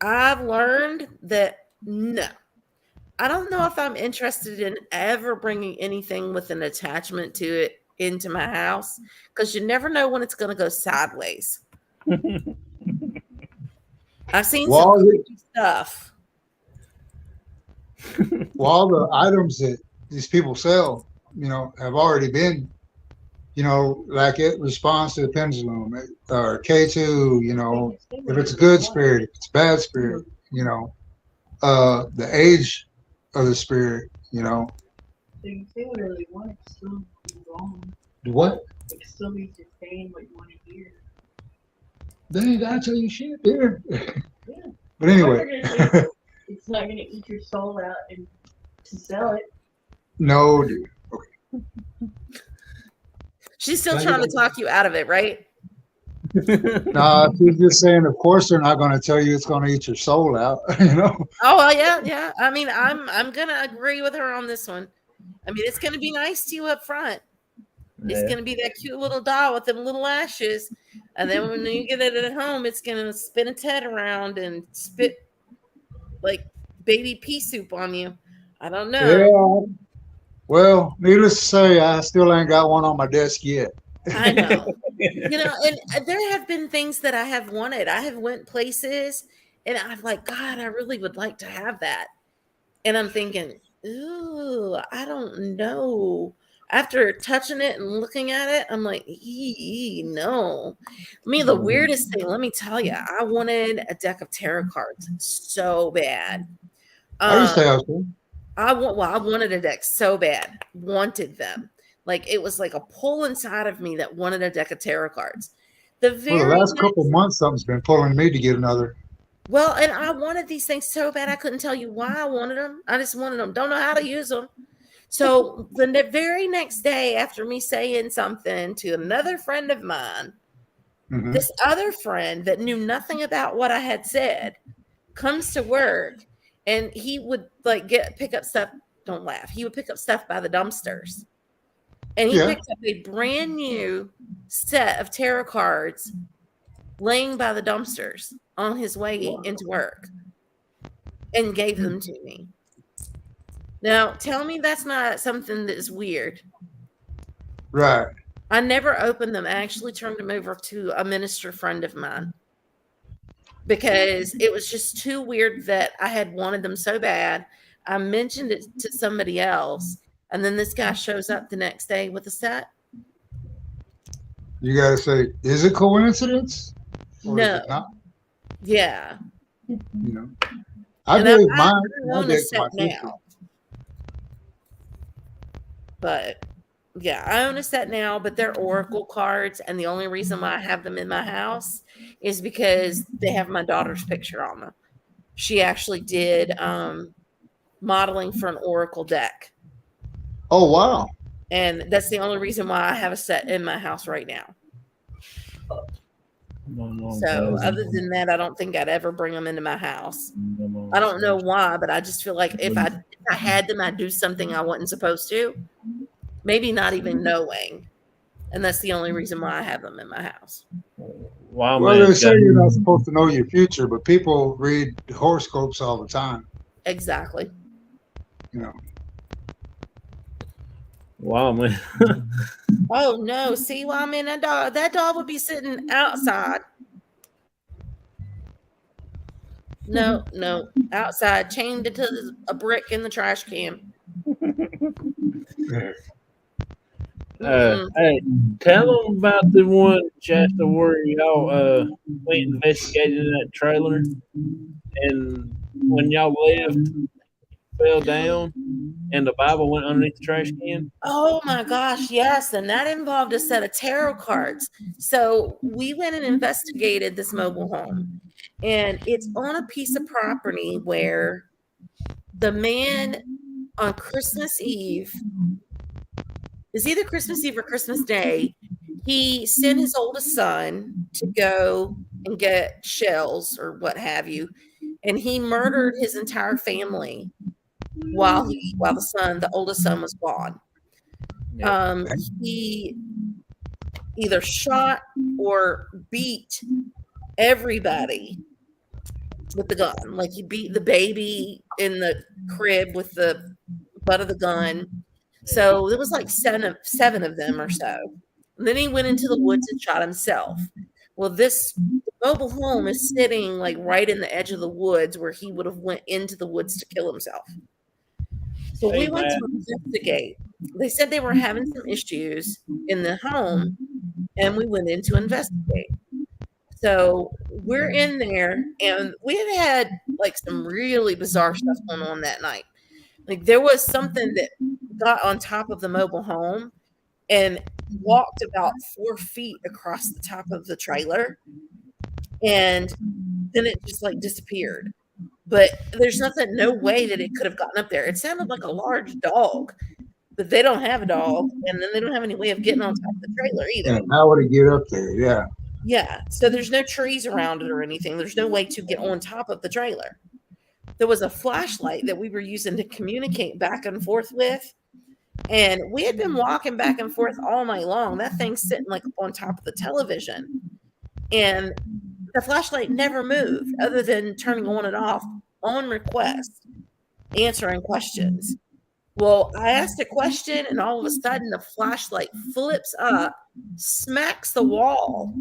I've learned that no, I don't know if I'm interested in ever bringing anything with an attachment to it into my house, because you never know when it's going to go sideways. I've seen some creepy stuff. Well, all the items that these people sell, have already been, like it responds to the pendulum or K2, if it's a good spirit, if it's a bad spirit, the age of the spirit, So you say whatever you want, it still be wrong. What? It still be just saying what you want to hear. They ain't gotta tell you shit there. Yeah. But anyway. It's not gonna eat your soul out and to sell it. No, dude. Okay. She's still trying to talk you out of it, right? No, she's just saying, of course they're not going to tell you it's going to eat your soul out, Oh, well, yeah. I mean, I'm gonna agree with her on this one. I mean, it's gonna be nice to you up front. It's gonna be that cute little doll with them little lashes, and then when you get it at home, it's gonna spin its head around and spit like baby pea soup on you. I don't know. Yeah. Well, needless to say, I still ain't got one on my desk yet. I know. And there have been things that I have wanted. I have went places and I'm like, God, I really would like to have that. And I'm thinking, ooh, I don't know. After touching it and looking at it, I'm like, no. The weirdest thing, let me tell you, I wanted a deck of tarot cards so bad. I used to have some. I wanted a deck so bad, wanted them. Like it was like a pull inside of me that wanted a deck of tarot cards. For the last couple months, something's been pulling me to get another. Well, and I wanted these things so bad I couldn't tell you why I wanted them. I just wanted them. Don't know how to use them. So the very next day, after me saying something to another friend of mine, this other friend that knew nothing about what I had said comes to work, and he would like pick up stuff. Don't laugh. He would pick up stuff by the dumpsters, and he picked up a brand new set of tarot cards laying by the dumpsters on his way into work, and gave them to me. Now, tell me that's not something that is weird. Right. I never opened them. I actually turned them over to a minister friend of mine because it was just too weird that I had wanted them so bad. I mentioned it to somebody else, and then this guy shows up the next day with a set. You got to say, is it coincidence? Or No. Is it not? Yeah. I gave mine. I own a set now. But yeah, I own a set now, but they're oracle cards, and the only reason why I have them in my house is because they have my daughter's picture on them. She actually did modeling for an oracle deck. Oh, wow. And that's the only reason why I have a set in my house right now. So other than that, I don't think I'd ever bring them into my house. I don't know why, but I just feel like if I had them, I'd do something I wasn't supposed to. Maybe not even knowing. And that's the only reason why I have them in my house. Well, they say you're not supposed to know your future, but people read horoscopes all the time. Exactly. Wow, man. Oh no! See, that dog would be sitting outside. No, outside, chained to a brick in the trash can. Hey, tell them about the one Shasta where y'all went investigated that trailer, and when y'all left, fell down, and the Bible went underneath the trash can. Oh my gosh, yes, and that involved a set of tarot cards. So we went and investigated this mobile home, and it's on a piece of property where the man on Christmas Eve, it's either Christmas Eve or Christmas Day, he sent his oldest son to go and get shells or what have you, and he murdered his entire family while the oldest son was gone. He either shot or beat everybody with the gun. Like he beat the baby in the crib with the butt of the gun. So there was like seven of them or so. And then he went into the woods and shot himself. Well, this mobile home is sitting like right in the edge of the woods where he would have went into the woods to kill himself. So we went to investigate. They said they were having some issues in the home, and we went in to investigate. So we're in there, and we had like some really bizarre stuff going on that night. Like there was something that got on top of the mobile home and walked about 4 feet across the top of the trailer, and then it just like disappeared. But there's no way that it could have gotten up there. It sounded like a large dog, but they don't have a dog, and then they don't have any way of getting on top of the trailer either. And how would it get up there? Yeah. Yeah. So there's no trees around it or anything. There's no way to get on top of the trailer. There was a flashlight that we were using to communicate back and forth with. And we had been walking back and forth all night long. That thing's sitting like on top of the television. And the flashlight never moved other than turning on and off on request, answering questions. Well, I asked a question, and all of a sudden the flashlight flips up, smacks the wall,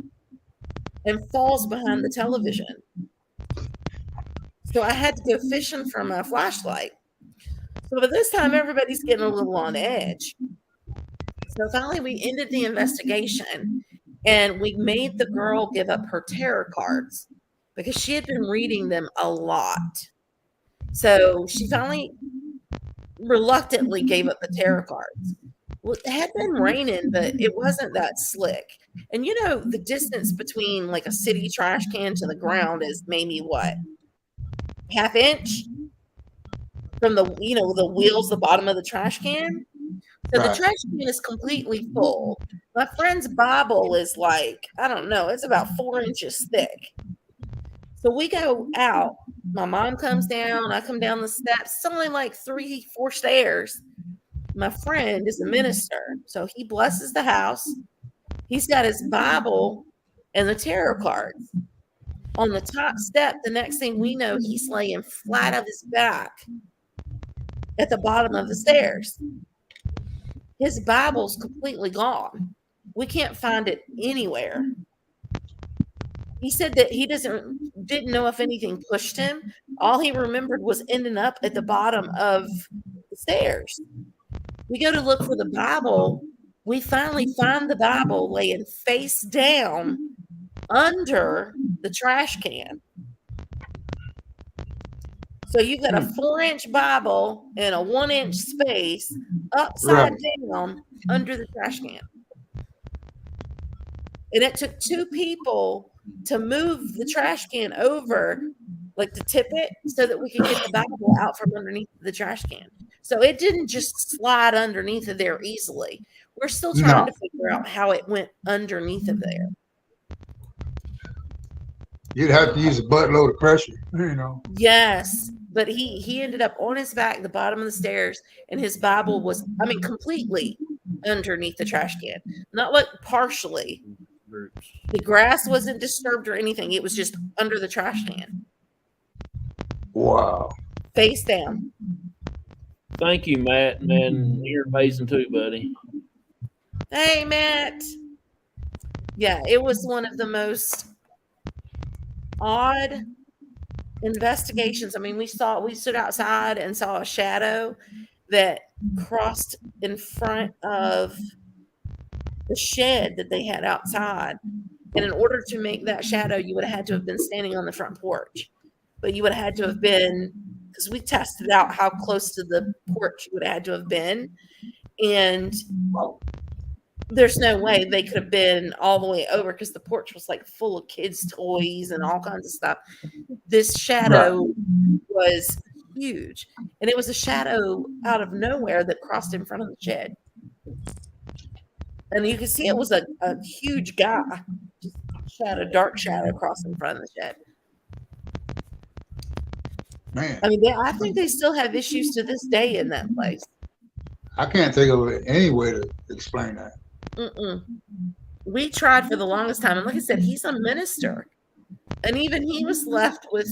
and falls behind the television. So I had to go fishing for my flashlight. So by this time, everybody's getting a little on edge. So finally, we ended the investigation, and we made the girl give up her tarot cards because she had been reading them a lot. So she finally reluctantly gave up the tarot cards. Well, it had been raining, but it wasn't that slick. And you know, the distance between like a city trash can to the ground is maybe what? Half inch from the the wheels, the bottom of the trash can. So the Right. trash can is completely full. My friend's Bible is like, I don't know, it's about 4 inches thick. So we go out. My mom comes down. I come down the steps. It's only like 3, 4 stairs. My friend is a minister. So he blesses the house. He's got his Bible and the tarot cards. On the top step, the next thing we know, he's laying flat on his back at the bottom of the stairs. His Bible's completely gone. We can't find it anywhere. He said that he didn't know if anything pushed him. All he remembered was ending up at the bottom of the stairs. We go to look for the Bible. We finally find the Bible laying face down under the trash can. So you've got a 4-inch Bible in a 1-inch space upside down under the trash can. And it took 2 people to move the trash can over, like to tip it, so that we could get the Bible out from underneath the trash can. So it didn't just slide underneath of there easily. We're still trying to figure out how it went underneath of there. You'd have to use a buttload of pressure, you know. Yes, but he ended up on his back, the bottom of the stairs, and his Bible was, completely underneath the trash can. Not like partially. The grass wasn't disturbed or anything. It was just under the trash can. Wow. Face down. Thank you, Matt. Man, you're amazing too, buddy. Hey, Matt. Yeah, it was one of the most odd investigations. I mean, we stood outside and saw a shadow that crossed in front of the shed that they had outside. And in order to make that shadow, you would have had to have been standing on the front porch. But you would have had to have been, because we tested out how close to the porch you would have had to have been. And there's no way they could have been all the way over because the porch was like full of kids' toys and all kinds of stuff. This shadow was huge. And it was a shadow out of nowhere that crossed in front of the shed. And you could see it was a huge guy, just dark shadow crossing in front of the shed. Man, I mean, I think they still have issues to this day in that place. I can't think of any way to explain that. We tried for the longest time. And like I said, he's a minister. And even he was left with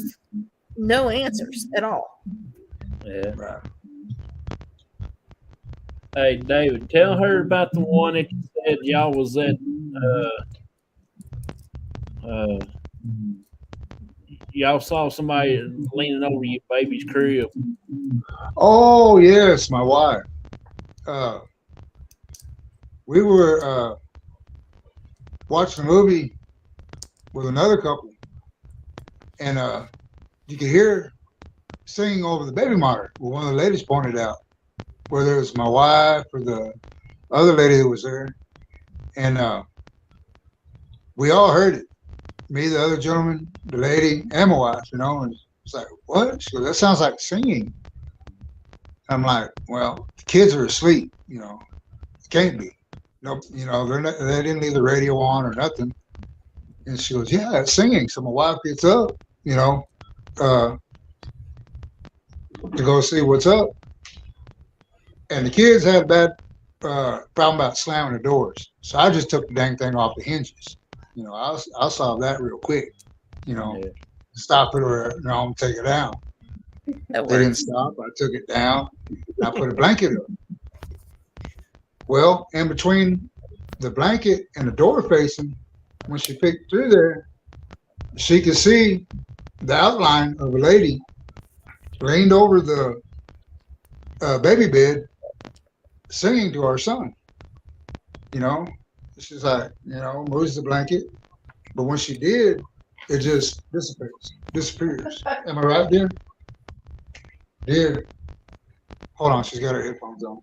no answers at all. Yeah. Right. Hey, David, tell her about the one that you said y'all was at. Y'all saw somebody leaning over your baby's crib. Oh, yes, my wife. We were watching a movie with another couple, and you could hear her singing over the baby monitor. Well, one of the ladies pointed out, whether it was my wife or the other lady that was there, and we all heard it. Me, the other gentleman, the lady, and my wife, and it's like, what? She goes, that sounds like singing. I'm like, well, the kids are asleep, it can't be. Nope, they didn't leave the radio on or nothing. And she goes, yeah, it's singing. So my wife gets up, to go see what's up. And the kids had a bad problem about slamming the doors. So I just took the dang thing off the hinges. I'll solve that real quick, stop it or take it down. That They didn't works. stop. I took it down. I put a blanket up. Well, in between the blanket and the door facing, when she picked through there, she could see the outline of a lady leaned over the baby bed singing to our son. You know, she's like, moves the blanket. But when she did, it just disappears. Am I right, dear? Dear, hold on, she's got her headphones on.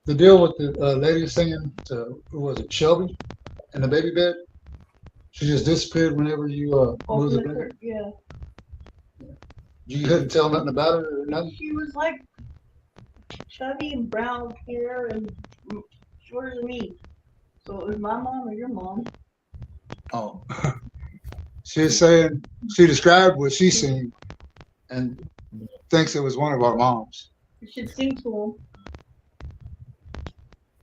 The deal with the lady singing to, who was it, Shelby, in the baby bed? She just disappeared whenever you moved the blanket. Yeah. You couldn't tell nothing about her or nothing? She was like chubby and brown hair and shorter than me. So it was my mom or your mom. Oh. She was saying, she described what she seen and thinks it was one of our moms. You should sing to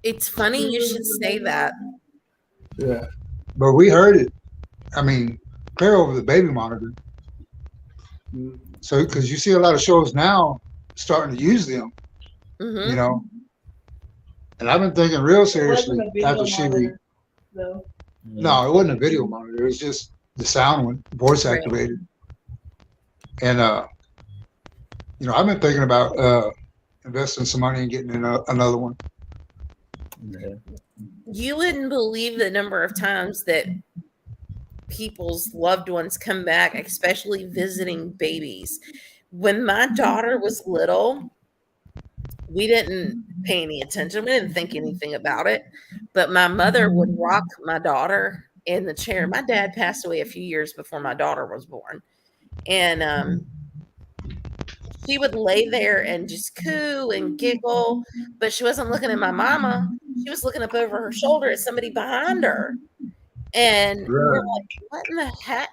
It's funny you should say that. Yeah. But we heard it. I mean, clear over the baby monitor. So, because you see a lot of shows now starting to use them, Hmm. you know. And I've been thinking real It seriously wasn't a video after she monitor, though. no, it wasn't a video monitor. It was just the sound one, voice Right. activated. And I've been thinking about investing some money and getting another one. Yeah. You wouldn't believe the number of times that people's loved ones come back, especially visiting babies. When my daughter was little, we didn't pay any attention. We didn't think anything about it. But my mother would rock my daughter in the chair. My dad passed away a few years before my daughter was born. And she would lay there and just coo and giggle, but she wasn't looking at my mama. She was looking up over her shoulder at somebody behind her. And we're like, what in the heck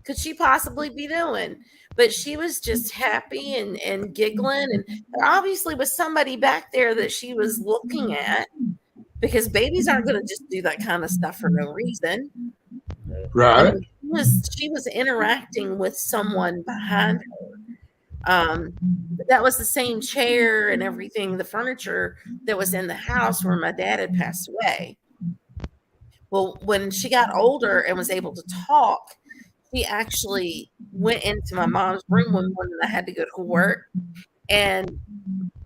could she possibly be doing? But she was just happy and giggling. And there obviously was somebody back there that she was looking at, because babies aren't going to just do that kind of stuff for no reason. Right. And she was interacting with someone behind her. But that was the same chair and everything, the furniture that was in the house where my dad had passed away. Well, when she got older and was able to talk, she actually went into my mom's room one morning. I had to go to work, and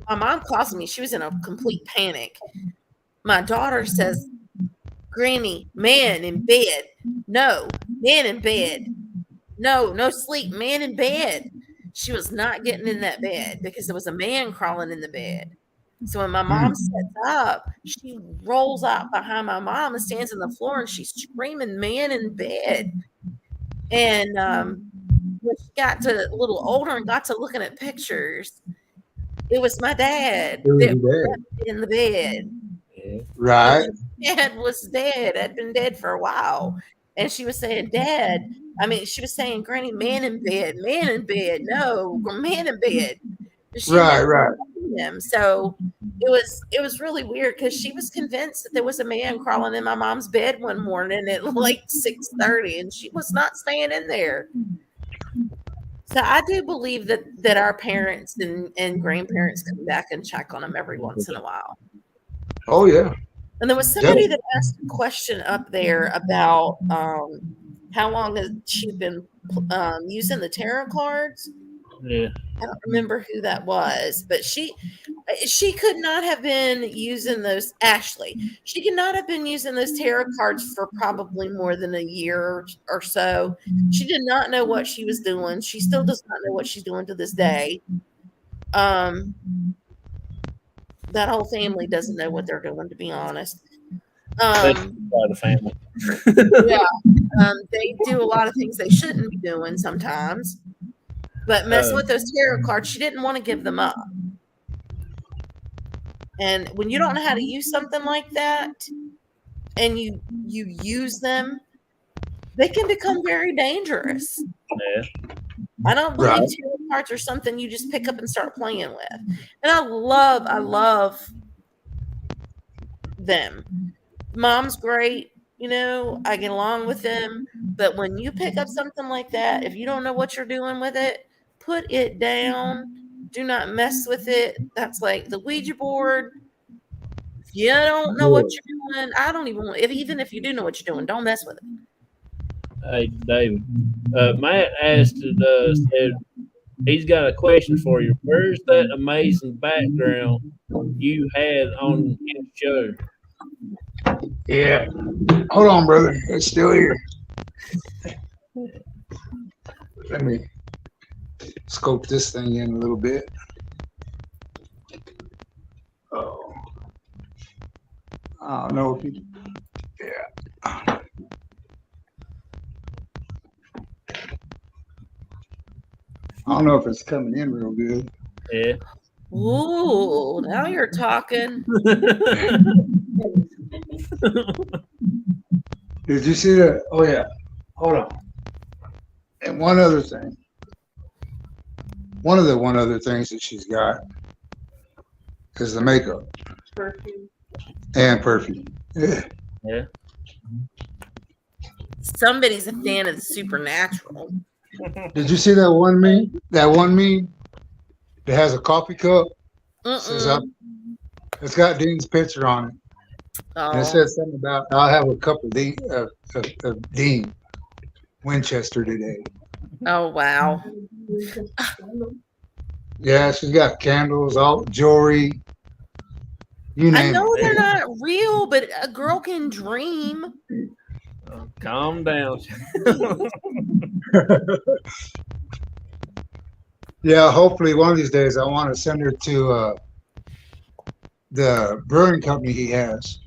my mom calls me. She was in a complete panic. My daughter says, "Granny, man in bed. No, man in bed. No sleep, man in bed." She was not getting in that bed because there was a man crawling in the bed. So when my mom sets up, she rolls out behind my mom and stands on the floor, and she's screaming, "Man in bed." And when she got a little older and got to looking at pictures, it was my dad It was that your was in the bed. Yeah. Right. Dad was dead, had been dead for a while. And she was saying, she was saying, "Granny, man in bed, no, man in bed." She Right. seen him. So it was really weird, because she was convinced that there was a man crawling in my mom's bed one morning at like 6:30, and she was not staying in there. So I do believe that our parents and grandparents come back and check on them every once in a while. Oh yeah. And there was somebody that asked a question up there about how long has she been using the tarot cards. Yeah. I don't remember who that was, but she could not have been using those. Ashley, she could not have been using those tarot cards for probably more than a year or so. She did not know what she was doing. She still does not know what she's doing to this day. That whole family doesn't know what they're doing, to be honest. By the family. They do a lot of things they shouldn't be doing sometimes. But messing with those tarot cards, she didn't want to give them up. And when you don't know how to use something like that, and you use them, they can become very dangerous. Yeah. I don't believe tarot cards are something you just pick up and start playing with. And I love them. Mom's great. I get along with them. But when you pick up something like that, if you don't know what you're doing with it, put it down. Do not mess with it. That's like the Ouija board. If you don't know what you're doing, I don't even if you do know what you're doing, don't mess with it. Hey, David. Matt said he's got a question for you. Where's that amazing background you had on his show? Yeah. Hold on, brother. It's still here. Let me scope this thing in a little bit. Oh. I don't know if you. Yeah. I don't know if it's coming in real good. Yeah. Ooh, now you're talking. Did you see that? Oh, yeah. Hold on. And one other thing. One other things that she's got is the makeup Perfume. and perfume. Yeah. Yeah. Somebody's a fan of the supernatural. Did you see that one meme? That one meme that has a coffee cup. Says up. It's got Dean's picture on it. And it Oh, says something about I'll have a cup of Dean Winchester today. oh wow. Yeah, she's got candles, all jewelry. You I name know it. they're not real, but a girl can dream. Calm down. Yeah, hopefully one of these days I want to send her to the brewing company he has,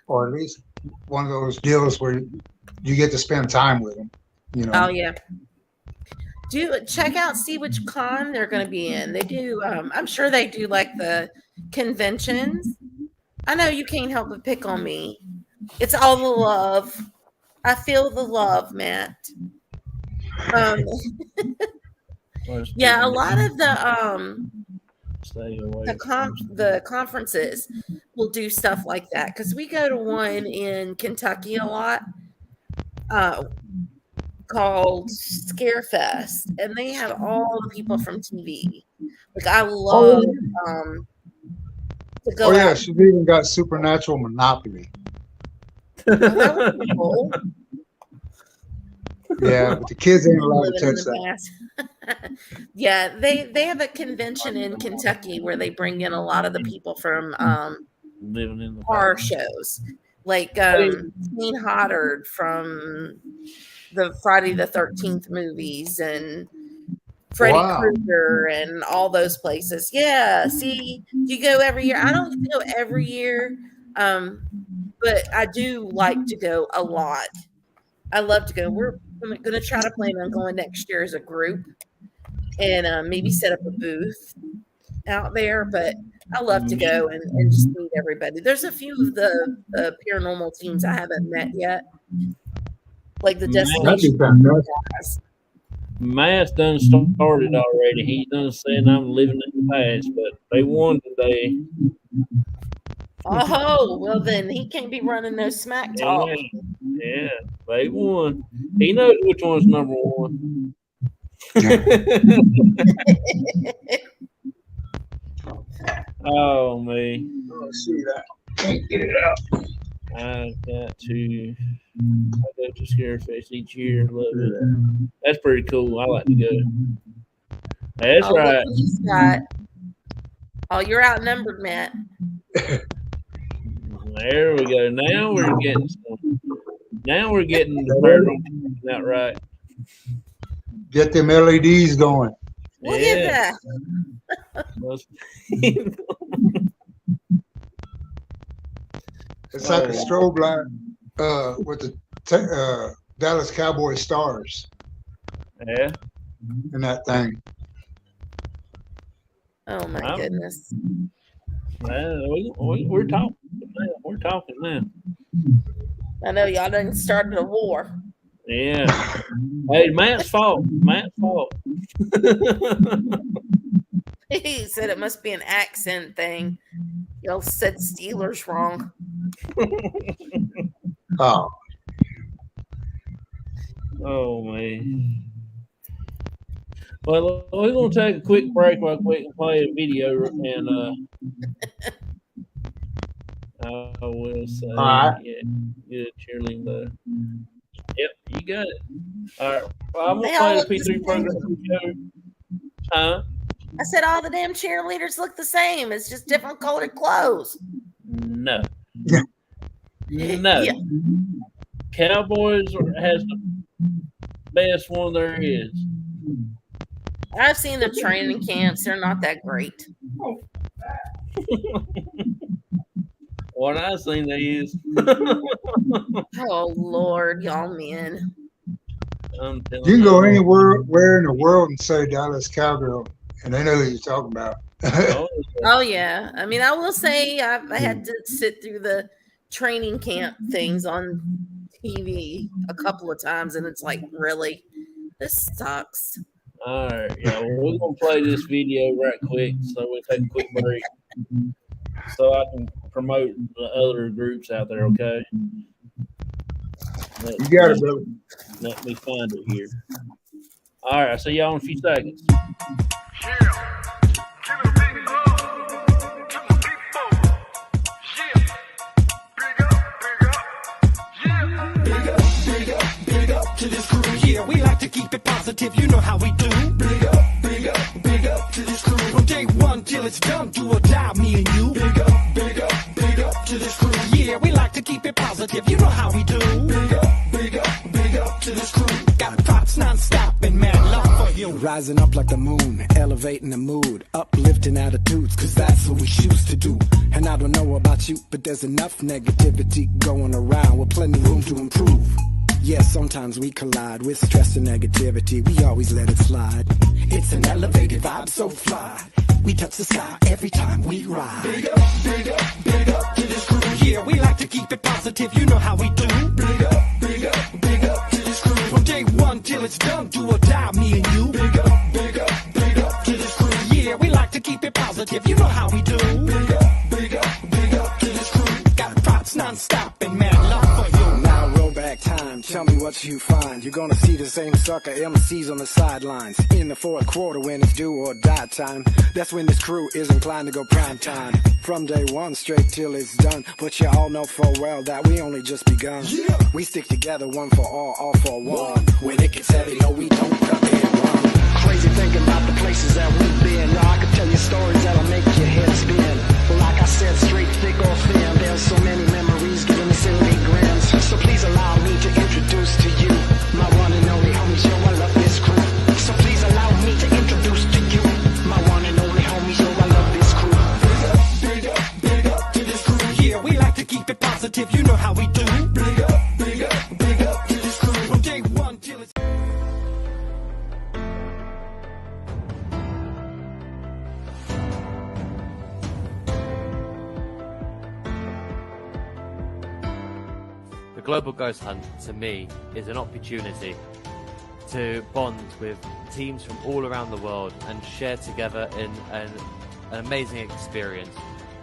or at least one of those deals where you get to spend time with him. Oh yeah. Check out, see which con they're going to be in. They do. I'm sure they do like the conventions. I know you can't help but pick on me. It's all the love. I feel the love, Matt. Yeah, a lot of Stay away. the conferences will do stuff like that because we go to one in Kentucky a lot called C.O.P.S, and they have all the people from TV. Like I love to go Oh yeah, out. she's even got Supernatural Monopoly. Oh, that would be cool. Yeah, but the kids ain't allowed to Living in touch the that. past. Yeah, they have a convention in Kentucky where they bring in a lot of the people from Living in the horror past. shows, like Teen Hoddard from the Friday the 13th movies and Freddy Wow. Krueger and all those places. Yeah, see, you go every year. I don't get to go every year, but I do like to go a lot. I love to go. We're going to try to plan on going next year as a group and maybe set up a booth out there. But I love to go and just meet everybody. There's a few of the paranormal teams I haven't met yet, like the Matt- That'd be Destination fantastic. guys. Matt's done started already. He's done saying I'm living in the past, but they won today. Oh, well, then he can't be running no smack talk. Yeah, they won. He knows which one's number one. Oh me. Oh, see that. Can't get it out. I go to Scarface each year. Love it. That's pretty cool. I like to go. That's Oh, look right. what he's got. Oh, you're outnumbered, Matt. There we go. Now we're getting the paranormal out right. Get them LEDs going. Look Yeah. at that. It's like a strobe light with the Dallas Cowboy stars Yeah. in that thing. Oh my Wow. goodness. We're talking now. We're talking now. I know y'all done started a war. Yeah. Hey, Matt's fault. He said it must be an accent thing. Y'all said Steelers wrong. Oh, Oh man. Well, we're gonna take a quick break real quick and play a video, and I will say, all right. yeah, good cheerleading though. Yep, you got it. All right. Well, I'm gonna They all play the look the P3 program show. Huh? I said all the damn cheerleaders look the same. It's just different colored clothes. No. Yeah. No. Yeah. Cowboys has the best one there is. I've seen the training camps. They're not that great. What I seen they is. Oh Lord, y'all men. I'm telling You can go you. anywhere where in the world and say Dallas Cowgirl, and they know who you're talking about. Oh, Oh yeah. I mean, I will say I had to sit through the training camp things on TV a couple of times, and it's like, really, this sucks. all right. Yeah, well, we're gonna play this video right quick, so we'll take a quick break, so I can promote the other groups out there. Okay. You got it, brother. Let me find it here. All right. I'll see y'all in a few seconds. To this crew, yeah, we like to keep it positive, you know how we do. Big up to this crew. From day one till it's done, do or die, me and you. Big up to this crew, yeah, we like to keep it positive, you know how we do. Big up to this crew. Got props non-stop and mad love for you. Rising up like the moon, elevating the mood, uplifting attitudes, cause that's what we choose to do. And I don't know about you, but there's enough negativity going around with plenty room to improve. Yeah, sometimes we collide with stress and negativity. We always let it slide. It's an elevated vibe, so fly. We touch the sky every time we ride. Big up to this crew. Yeah, we like to keep it positive. You know how we do. Big up to this crew. From day one till it's done, do or die, me and you. Big up to this crew. Yeah, we like to keep it positive. You know how we do. Big up to this crew. Got props non-stop and mad love for you. Now roll back time. Tell me what you find. You're gonna see the same sucker MCs on the sidelines. In the fourth quarter when it's do or die time. That's when this crew is inclined to go prime time. From day one straight till it's done. But you all know full well that we only just begun. Yeah. We stick together, one for all for one. When it gets heavy, no, we don't duck and run. Crazy thinking about the places that we've been. Now I could tell you stories that'll make your head spin. But like I said, straight, thick or thin, there's so many memories giving me silly grins. So please allow me to introduce to you my one and only homies, yo, I love this crew. So please allow me to introduce to you my one and only homies, yo, I love this crew. Big up to this crew. Yeah, we like to keep it positive, you know how we do. Big up to this crew. From day one till it's The Global Ghost Hunt, to me, is an opportunity to bond with teams from all around the world and share together in an amazing experience.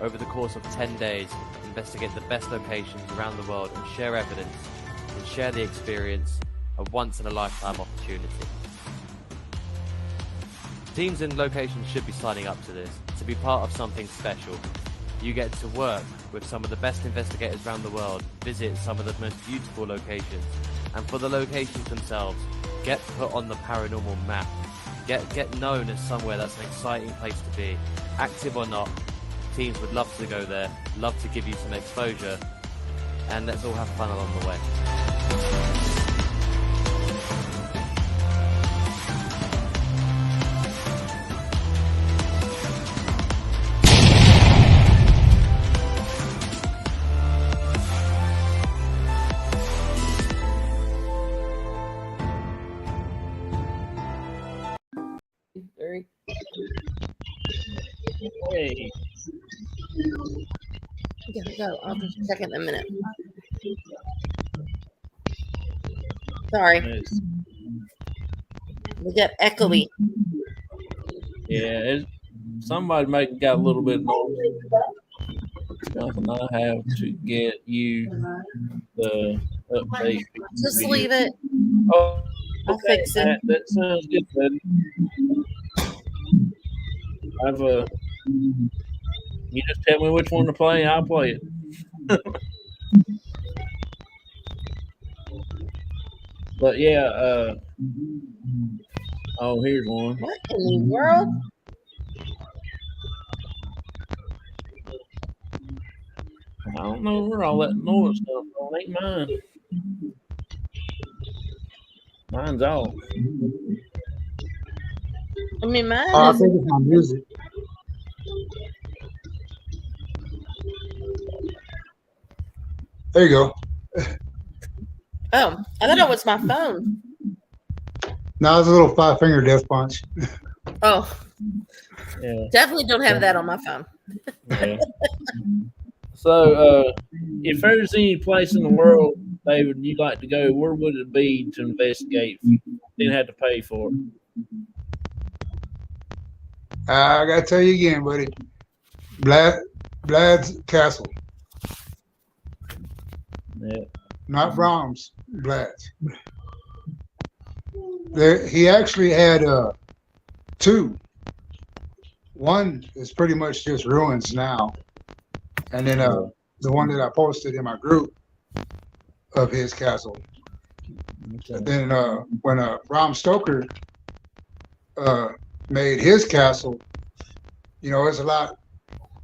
Over the course of 10 days, investigate the best locations around the world and share evidence and share the experience, a once-in-a-lifetime opportunity. Teams and locations should be signing up to this, to be part of something special. You get to work with some of the best investigators around the world, visit some of the most beautiful locations, and for the locations themselves, get put on the paranormal map. Get known as somewhere that's an exciting place to be. Active or not, teams would love to go there, love to give you some exposure, and let's all have fun along the way. Very Hey, gotta go. I'll just check it in a minute. Sorry, it's- we got echoey. yeah, somebody got a little bit noise. Jonathan, I have to get you the update. Just video. leave it. Oh, I'll okay, fix it. Matt, that sounds good, buddy. I've you just tell me which one to play, I'll play it. But yeah, oh, here's one. What in the world? I don't know where all that noise comes from. Ain't mine. Mine's off. I mean, mine I is. think it's my music. There you go. Oh, I thought it was my phone. Now it's a little 5-finger death punch. Oh, Yeah. definitely don't have that on my phone. Yeah. So, if there's any place in the world, David, you'd like to go, where would it be to investigate? If you didn't have to pay for it. I gotta tell you again, buddy. Blad's Castle, Yeah. not Brahms. Blad's. There, he actually had two. One is pretty much just ruins now, and then the one that I posted in my group of his castle. Okay. Then when Bram Stoker made his castle, you know, it's a lot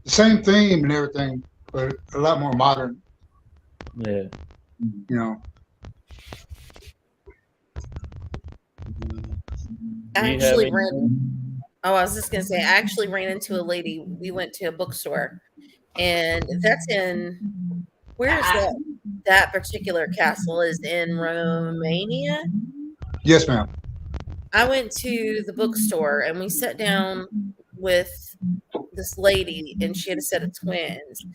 the same theme and everything, but a lot more modern. Yeah. You know. I You have actually any- ran. Oh, I was just gonna say, I actually ran into a lady. We went to a bookstore, and that's in. Where is that? That particular castle is in Romania. Yes, ma'am. I went to the bookstore and we sat down with this lady, and she had a set of twins,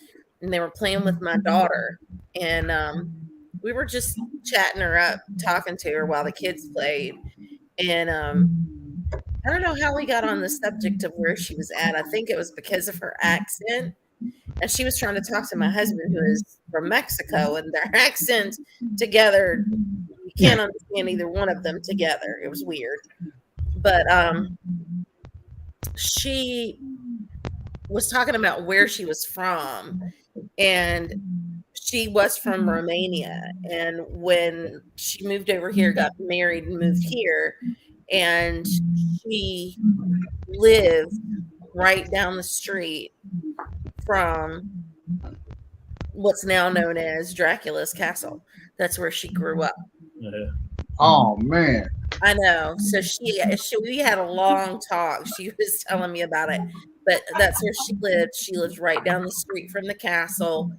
and they were playing with my daughter, and we were just chatting her up, talking to her while the kids played, and I don't know how we got on the subject of where she was at. I think it was because of her accent, and she was trying to talk to my husband, who is from Mexico, and their accents together, you can't understand either one of them together. It was weird, but she was talking about where she was from, and she was from Romania, and when she moved over here, got married and moved here, and she lived right down the street from what's now known as Dracula's castle. That's where she grew up. Yeah. Oh man. I know. So we had a long talk. She was telling me about it, but that's where she lived. She lives right down the street from the castle,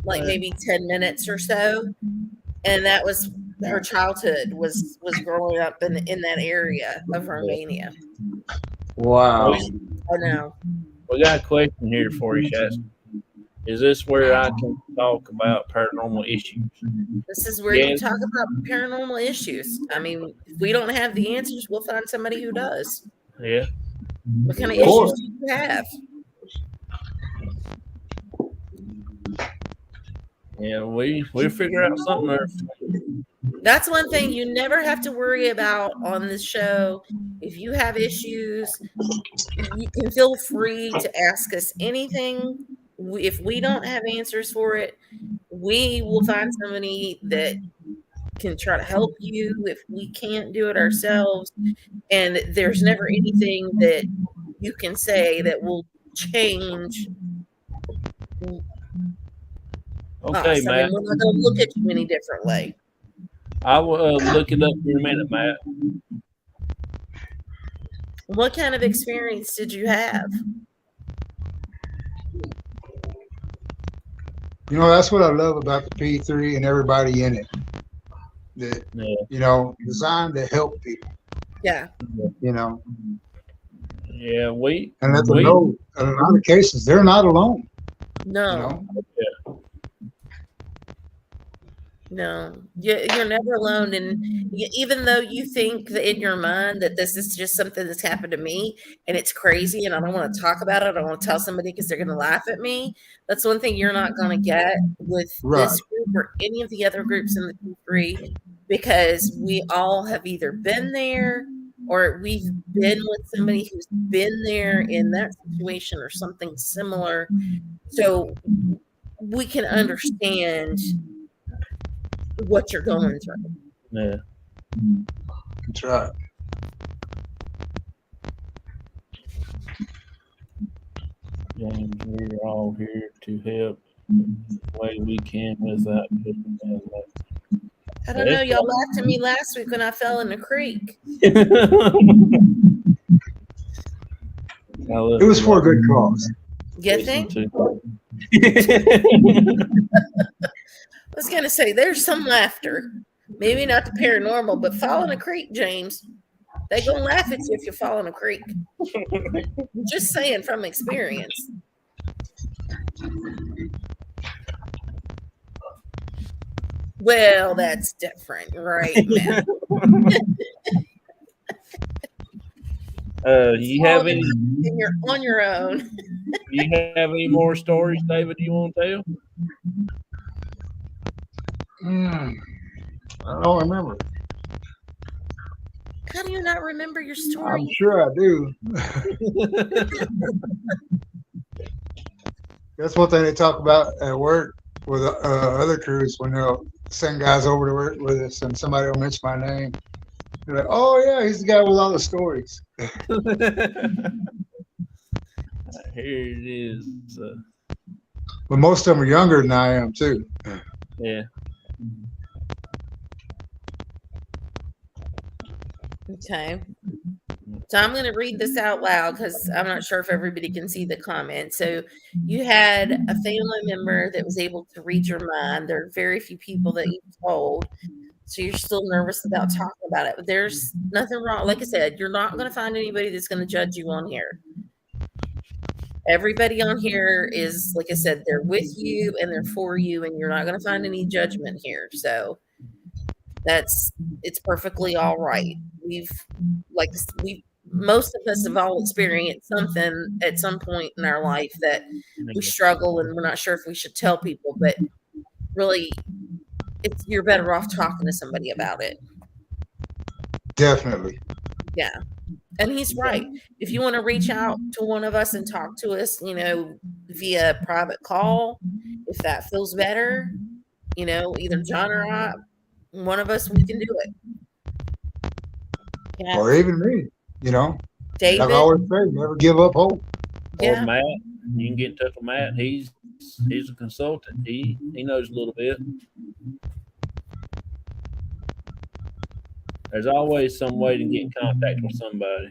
like maybe 10 minutes or so. And that was her childhood was growing up in that area of Romania. Wow. I know. We got a question here for you, Shasta. Is this where I can talk about paranormal issues? This is where you talk about paranormal issues. I mean, if we don't have the answers, we'll find somebody who does. Yeah. What kind of Of issues course. do you have? Yeah, we'll figure out something there. That's one thing you never have to worry about on this show. If you have issues, you can feel free to ask us anything. If we don't have answers for it, we will find somebody that can try to help you if we can't do it ourselves. And there's never anything that you can say that will change Okay, us. I Matt. mean, we're not going to look at you any differently. I will look it up in a minute, Matt. What kind of experience did you have? You know, that's what I love about the P3 and everybody in it. That, Yeah. you know, designed to help people, Yeah. you know. Yeah, And let them know in a lot of cases they're not alone. No. You know? No, you're never alone. And even though you think that in your mind that this is just something that's happened to me and it's crazy and I don't want to talk about it, I don't want to tell somebody because they're going to laugh at me. That's one thing you're not going to get with Right. this group or any of the other groups in the Q3, because we all have either been there or we've been with somebody who's been there in that situation or something similar. So we can understand what you're going through. Yeah. That's right. James, we're all here to help the way we can without putting that I don't know. Y'all laughed at me last week when I fell in the creek. It was for a good cause. You think? I was going to say, there's some laughter. Maybe not the paranormal, but fall in a creek, James. They gonna laugh at you if you fall in a creek. Just saying from experience. Well, that's different, right? You have any? And you're on your own. You have any more stories, David? You want to tell? I don't remember. How do you not remember your story? I'm sure I do. That's one thing they talk about at work with other crews when they'll send guys over to work with us and somebody will mention my name. They're like, oh, yeah, he's the guy with all the stories. Here it is. But most of them are younger than I am, too. Yeah. Okay. So I'm going to read this out loud because I'm not sure if everybody can see the comment. So you had a family member that was able to read your mind. There are very few people that you've told. So you're still nervous about talking about it. But there's nothing wrong. Like I said, you're not going to find anybody that's going to judge you on here. Everybody on here is, like I said, they're with you and they're for you, and you're not going to find any judgment here. So it's perfectly all right. Most of us have all experienced something at some point in our life that we struggle and we're not sure if we should tell people, but really you're better off talking to somebody about it. Definitely. Yeah. And he's right. If you want to reach out to one of us and talk to us, via private call, if that feels better, either John or I, one of us, we can do it. Yeah. Or even me, David. Like I always say, never give up hope. Yeah. Or Matt. You can get in touch with Matt. He's a consultant. He knows a little bit. There's always some way to get in contact with somebody.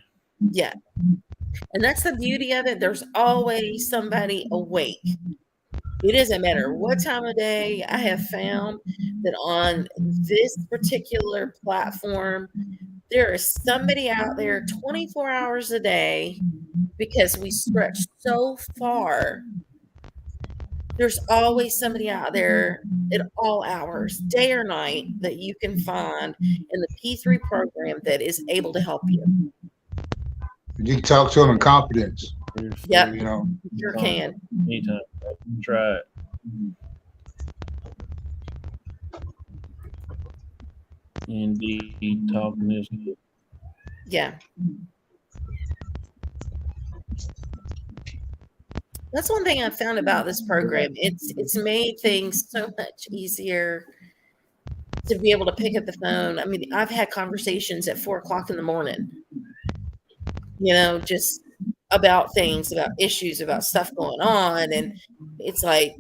Yeah. And that's the beauty of it. There's always somebody awake. It doesn't matter what time of day. I have found that on this particular platform, there is somebody out there 24 hours a day, because we stretch so far. There's always somebody out there at all hours, day or night, that you can find in the P3 program that is able to help you. You can talk to them in confidence. Yep. Sure can. Anytime. Try it. Indeed, talking is good. Yeah. That's one thing I've found about this program. It's made things so much easier to be able to pick up the phone. I mean, I've had conversations at 4:00 in the morning, just about things, about issues, about stuff going on. And it's like,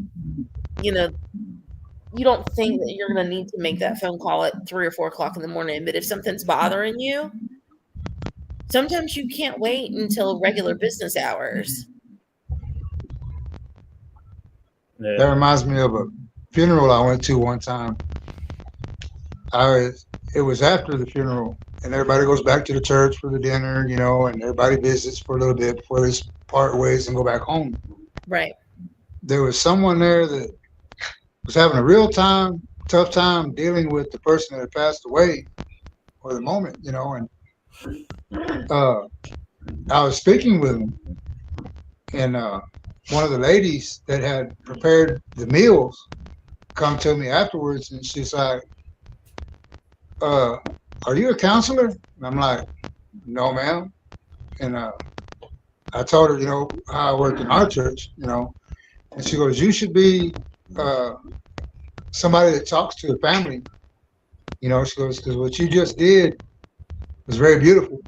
you don't think that you're going to need to make that phone call at 3 or 4:00 in the morning. But if something's bothering you, sometimes you can't wait until regular business hours. Yeah. That reminds me of a funeral I went to one time. It was after the funeral, and everybody goes back to the church for the dinner, and everybody visits for a little bit before they part ways and go back home. Right. There was someone there that was having a real time tough time dealing with the person that passed away for the moment, and I was speaking with him, and one of the ladies that had prepared the meals come to me afterwards, and she's like, "Are you a counselor?" And I'm like, "No, ma'am." And I told her, how I work in our church, and she goes, "You should be uh, somebody that talks to the family." She goes, "Because what you just did was very beautiful,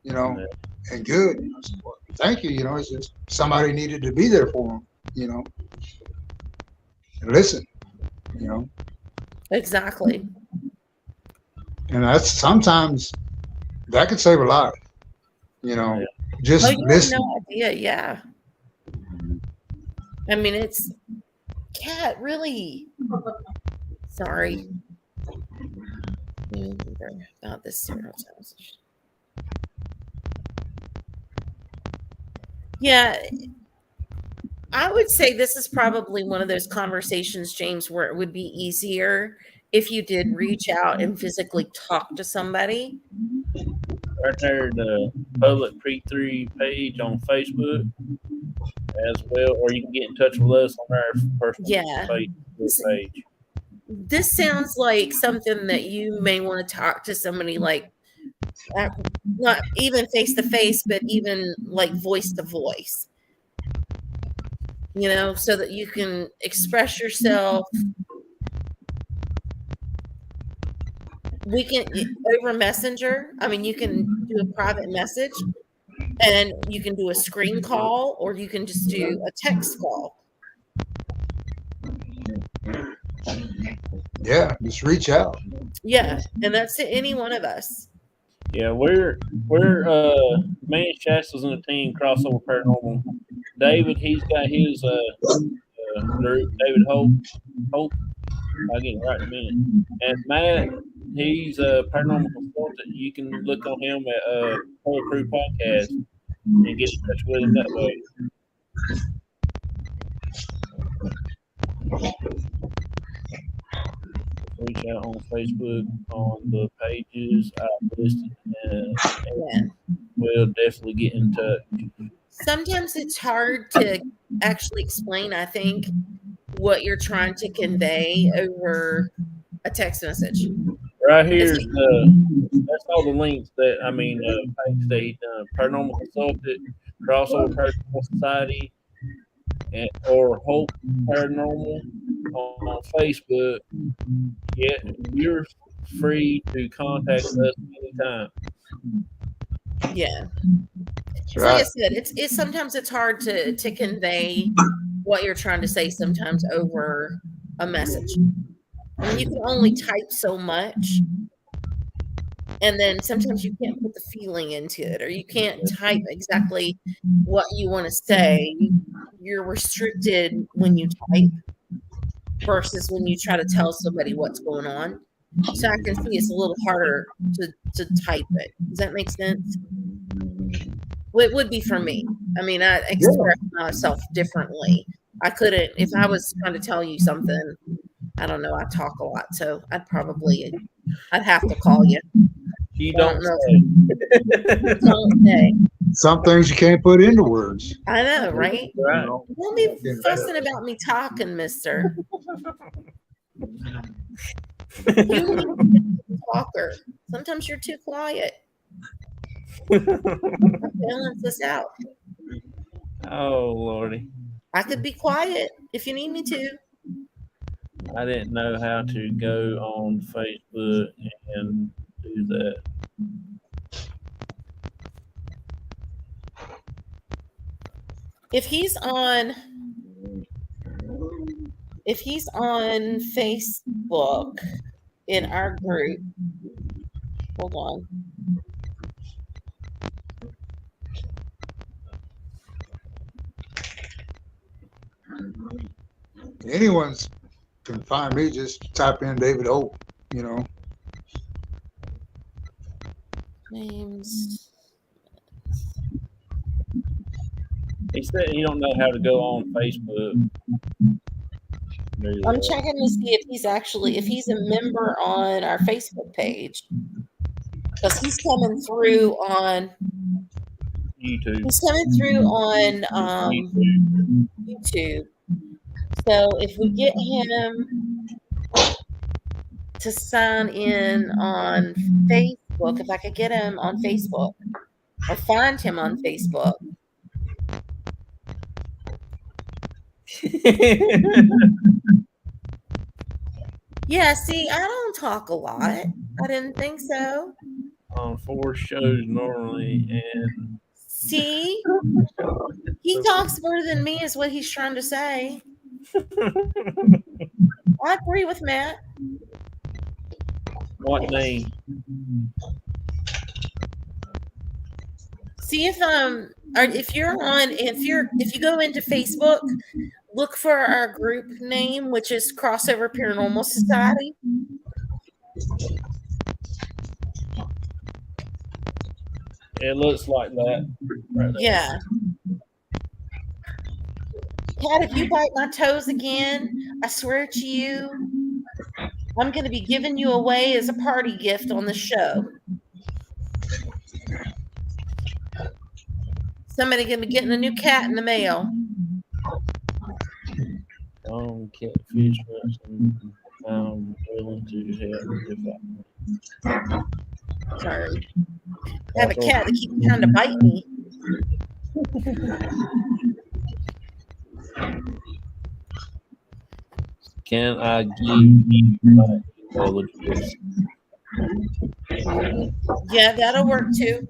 you know, and good." I said, "Well, thank you. It's just somebody needed to be there for them, and listen, you know, Exactly. and that's sometimes that could save a life, you know, Yeah. Oh, just you have listen." no idea. Yeah. I mean, it's cat really. Sorry. Not this serial message. Yeah, I would say this is probably one of those conversations, James, where it would be easier if you did reach out and physically talk to somebody. Right there, the public pre-3 page on Facebook as well, or you can get in touch with us on our personal Yeah. Facebook page. This sounds like something that you may want to talk to somebody like, not even face to face, but even like voice to voice, so that you can express yourself. We can over Messenger. I mean, you can do a private message and you can do a screen call or you can just do a text call. Yeah, just reach out. Yeah, and that's to any one of us. Yeah, we're me and Shasta's in the team crossover paranormal. David, he's got his group. David Hope. I'll get it right in a minute. And Matt, he's a paranormal consultant. You can look on him at Whole Crew Podcast and get in touch with him that way. Reach out on Facebook on the pages I've listed, and Yeah. we'll definitely get in touch. Sometimes it's hard to actually explain, I think, what you're trying to convey over a text message. Right It's here's that's all the links that page that he done. Paranormal Consultant, Crossover Paranormal Society, or Hope Paranormal on Facebook. Yeah, you're free to contact us anytime. yeah. That's It's like I right. said, it's sometimes it's hard to convey what you're trying to say sometimes over a message. I mean, you can only type so much, and then sometimes you can't put the feeling into it, or you can't type exactly what you want to say. You're restricted when you type versus when you try to tell somebody what's going on. So I can see it's a little harder to type it. Does that make sense? Well, it would be for me. I mean, I express myself differently. I couldn't, if I was trying to tell you something, I don't know, I talk a lot, so I'd have to call you. You I don't don't know. say. Don't say. Some things you can't put into words. I know, right? Right. Don't be fussing about me talking, mister. You need to be a talker. Sometimes you're too quiet. Balance this out. Oh Lordy, I could be quiet if you need me to. I didn't know how to go on Facebook and do that. If he's on Facebook in our group, hold on. Anyone's can find me. Just type in David Hope. James. He said he don't know how to go on Facebook. I'm checking to see if he's a member on our Facebook page. Because he's coming through on YouTube. YouTube. So if we get him to sign in on Facebook, if I could get him on Facebook or find him on Facebook. Yeah, see, I don't talk a lot. I didn't think so. On 4 shows normally, and See, he talks more than me, is what he's trying to say. I agree with Matt. what name? See if if you go into Facebook, look for our group name, which is Crossover Paranormal Society. It looks like that. Right there. Yeah. Cat, if you bite my toes again, I swear to you, I'm going to be giving you away as a party gift on the show. Somebody going to be getting a new cat in the mail. Catfish, I'm willing to help if I. Sorry. I have a cat that keeps trying to bite me. Can I give you my email address? Yeah, that'll work too.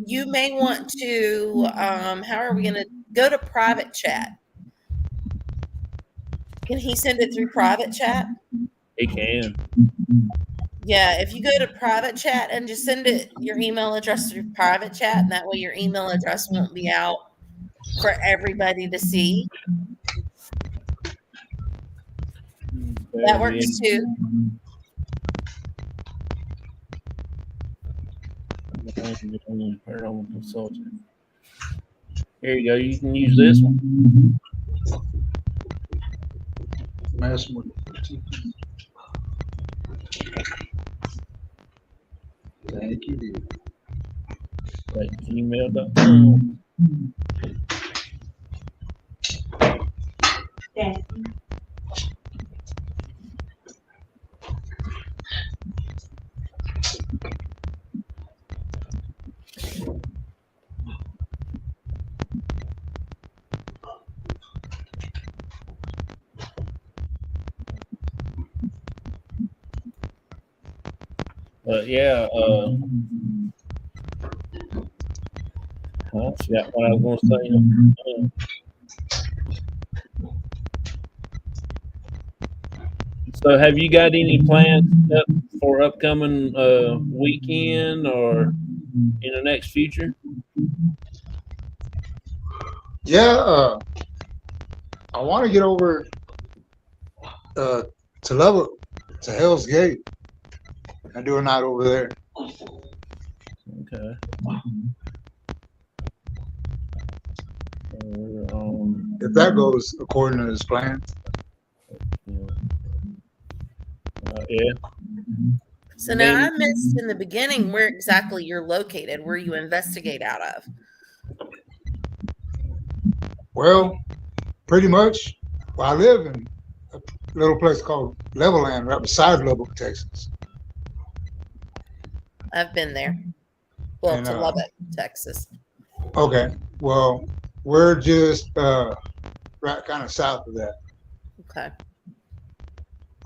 You may want to, how are we going to go to private chat? Can he send it through private chat? He can. Yeah, if you go to private chat and just send it your email address through private chat, and that way your email address won't be out for everybody to see. That works too. Here you go. You can use this one. Thank you. Like gmail.com. Thank you. But yeah, I forgot what I was going to say. So, have you got any plans for upcoming weekend or in the next future? Yeah, I want to get over to Hell's Gate and do a night over there. Okay. If that goes according to his plan. Yeah. So now I missed in the beginning where exactly you're located, where you investigate out of. Well, pretty much. Well, I live in a little place called Levelland, right beside Lubbock, Texas. I've been there. Well, And, to Lubbock, Texas. Okay. Well, we're just right kind of south of that, Okay.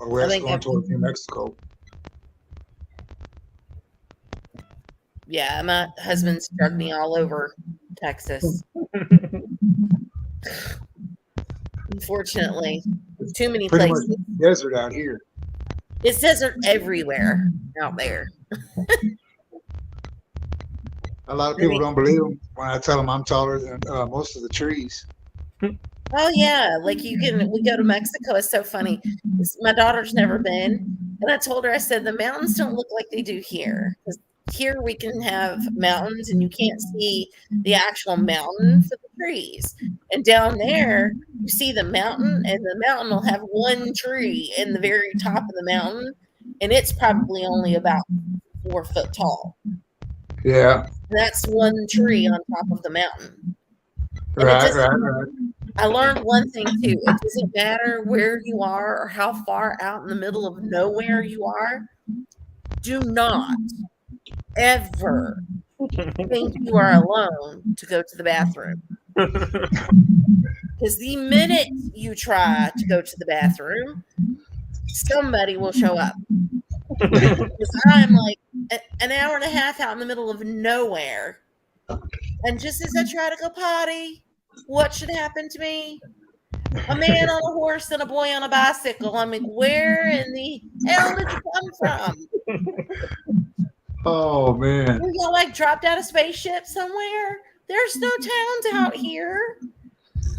or west going towards New Mexico. Yeah, my husband's drugged me all over Texas. Unfortunately, too many Pretty places. much desert out here. It's desert everywhere out there. A lot of people don't believe them when I tell them I'm taller than most of the trees. Oh yeah, like we go to Mexico. It's so funny. My daughter's never been, and I told her, I said, the mountains don't look like they do here. here we can have mountains and you can't see the actual mountain for the trees. And down there, you see the mountain, and the mountain will have one tree in the very top of the mountain, and it's probably only about 4 foot tall. Yeah. That's one tree on top of the mountain. And Right. I learned one thing too. It doesn't matter where you are or how far out in the middle of nowhere you are. Do not ever think you are alone to go to the bathroom. Because the minute you try to go to the bathroom, somebody will show up. Because I'm like an hour and a half out in the middle of nowhere. And just as I try to go potty, what should happen to me? A man on a horse and a boy on a bicycle. I'm like, where in the hell did you come from? Oh man. Were y'all like dropped out of spaceship somewhere? There's no towns out here.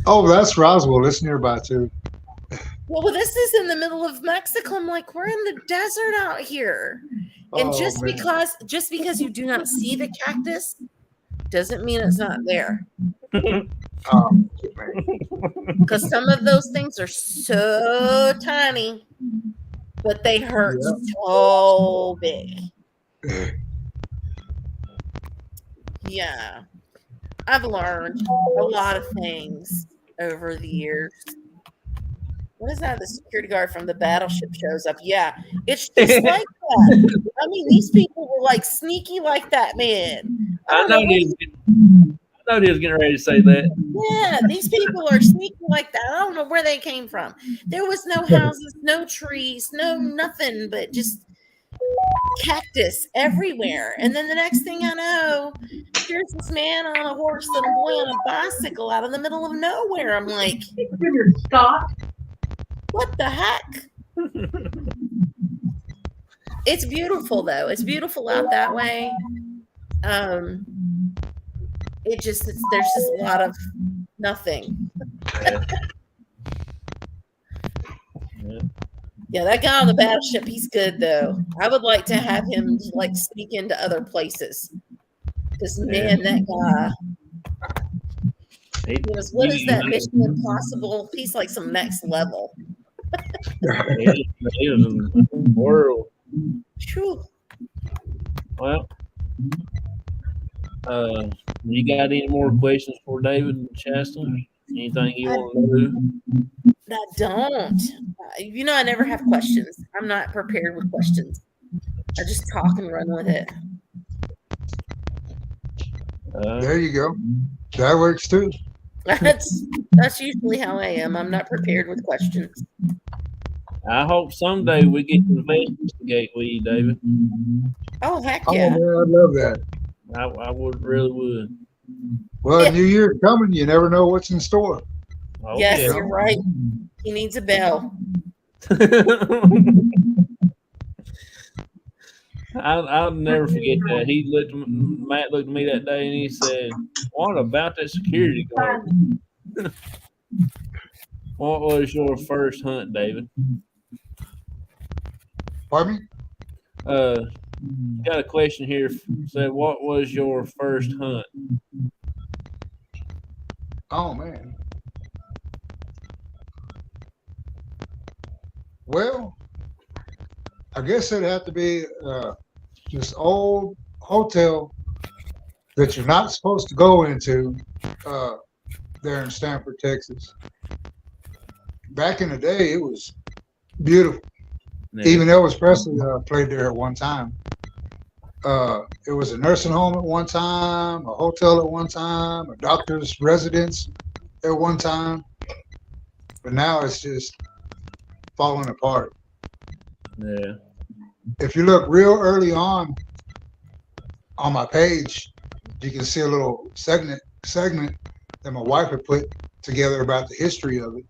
Oh, that's Roswell. It's nearby too. Well, this is in the middle of Mexico. I'm like, we're in the desert out here. And Oh, just man. because you do not see the cactus doesn't mean it's not there. Oh, man. Because some of those things are so tiny, but they hurt Yeah. so big. Yeah. I've learned a lot of things over the years. What is that? The security guard from the battleship shows up. Yeah, it's just like that. I mean, these people were like sneaky like that, man. I know he was getting ready to say that. Yeah, these people are sneaky like that. I don't know where they came from. There was no houses, no trees, no nothing, but just cactus everywhere. And then the next thing I know, here's this man on a horse and a boy on a bicycle out in the middle of nowhere. I'm like, Scott. what the heck? It's beautiful though. It's beautiful out that way. There's just a lot of nothing. Yeah, that guy on the battleship, he's good though. I would like to have him like sneak into other places. Because man, that guy. What is that Mission Impossible? He's like some next level. He was in the world. Whew. Well, you got any more questions for David and Shasta? Anything you want to know? I don't. I never have questions. I'm not prepared with questions. I just talk and run with it. There you go. That works too. That's usually how I am. I'm not prepared with questions. I hope someday we get to investigate with you, David. Oh heck Oh yeah! man, I love that. I really would. Well, Yeah. New Year's coming. You never know what's in store. Oh, Yes, yeah. you're right. He needs a bell. I'll never forget that. Matt looked at me that day and he said, "What about that security guard?" What was your first hunt, David? Pardon me? Got a question here. Said, "What was your first hunt?" Oh man. Well, I guess it'd have to be this old hotel that you're not supposed to go into there in Stanford, Texas. Back in the day, it was beautiful. Yeah. Even Elvis Presley played there at one time. It was a nursing home at one time, a hotel at one time, a doctor's residence at one time. But now it's just falling apart. Yeah. If you look real early on my page, you can see a little segment that my wife had put together about the history of it.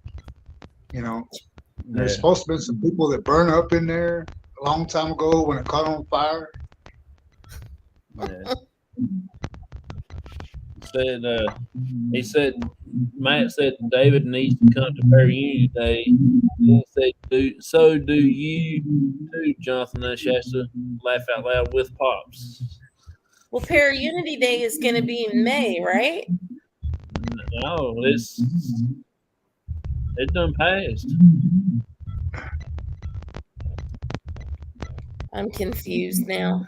There's Yeah. supposed to be some people that burned up in there a long time ago when it caught on fire. Yeah. He said Matt said David needs to come to Bear Unity Day. He said, so do you too, Jonathan and Shasta. Laugh out loud with Pops. Well, Para-Unity Day is going to be in May, right? No, it done passed. I'm confused now.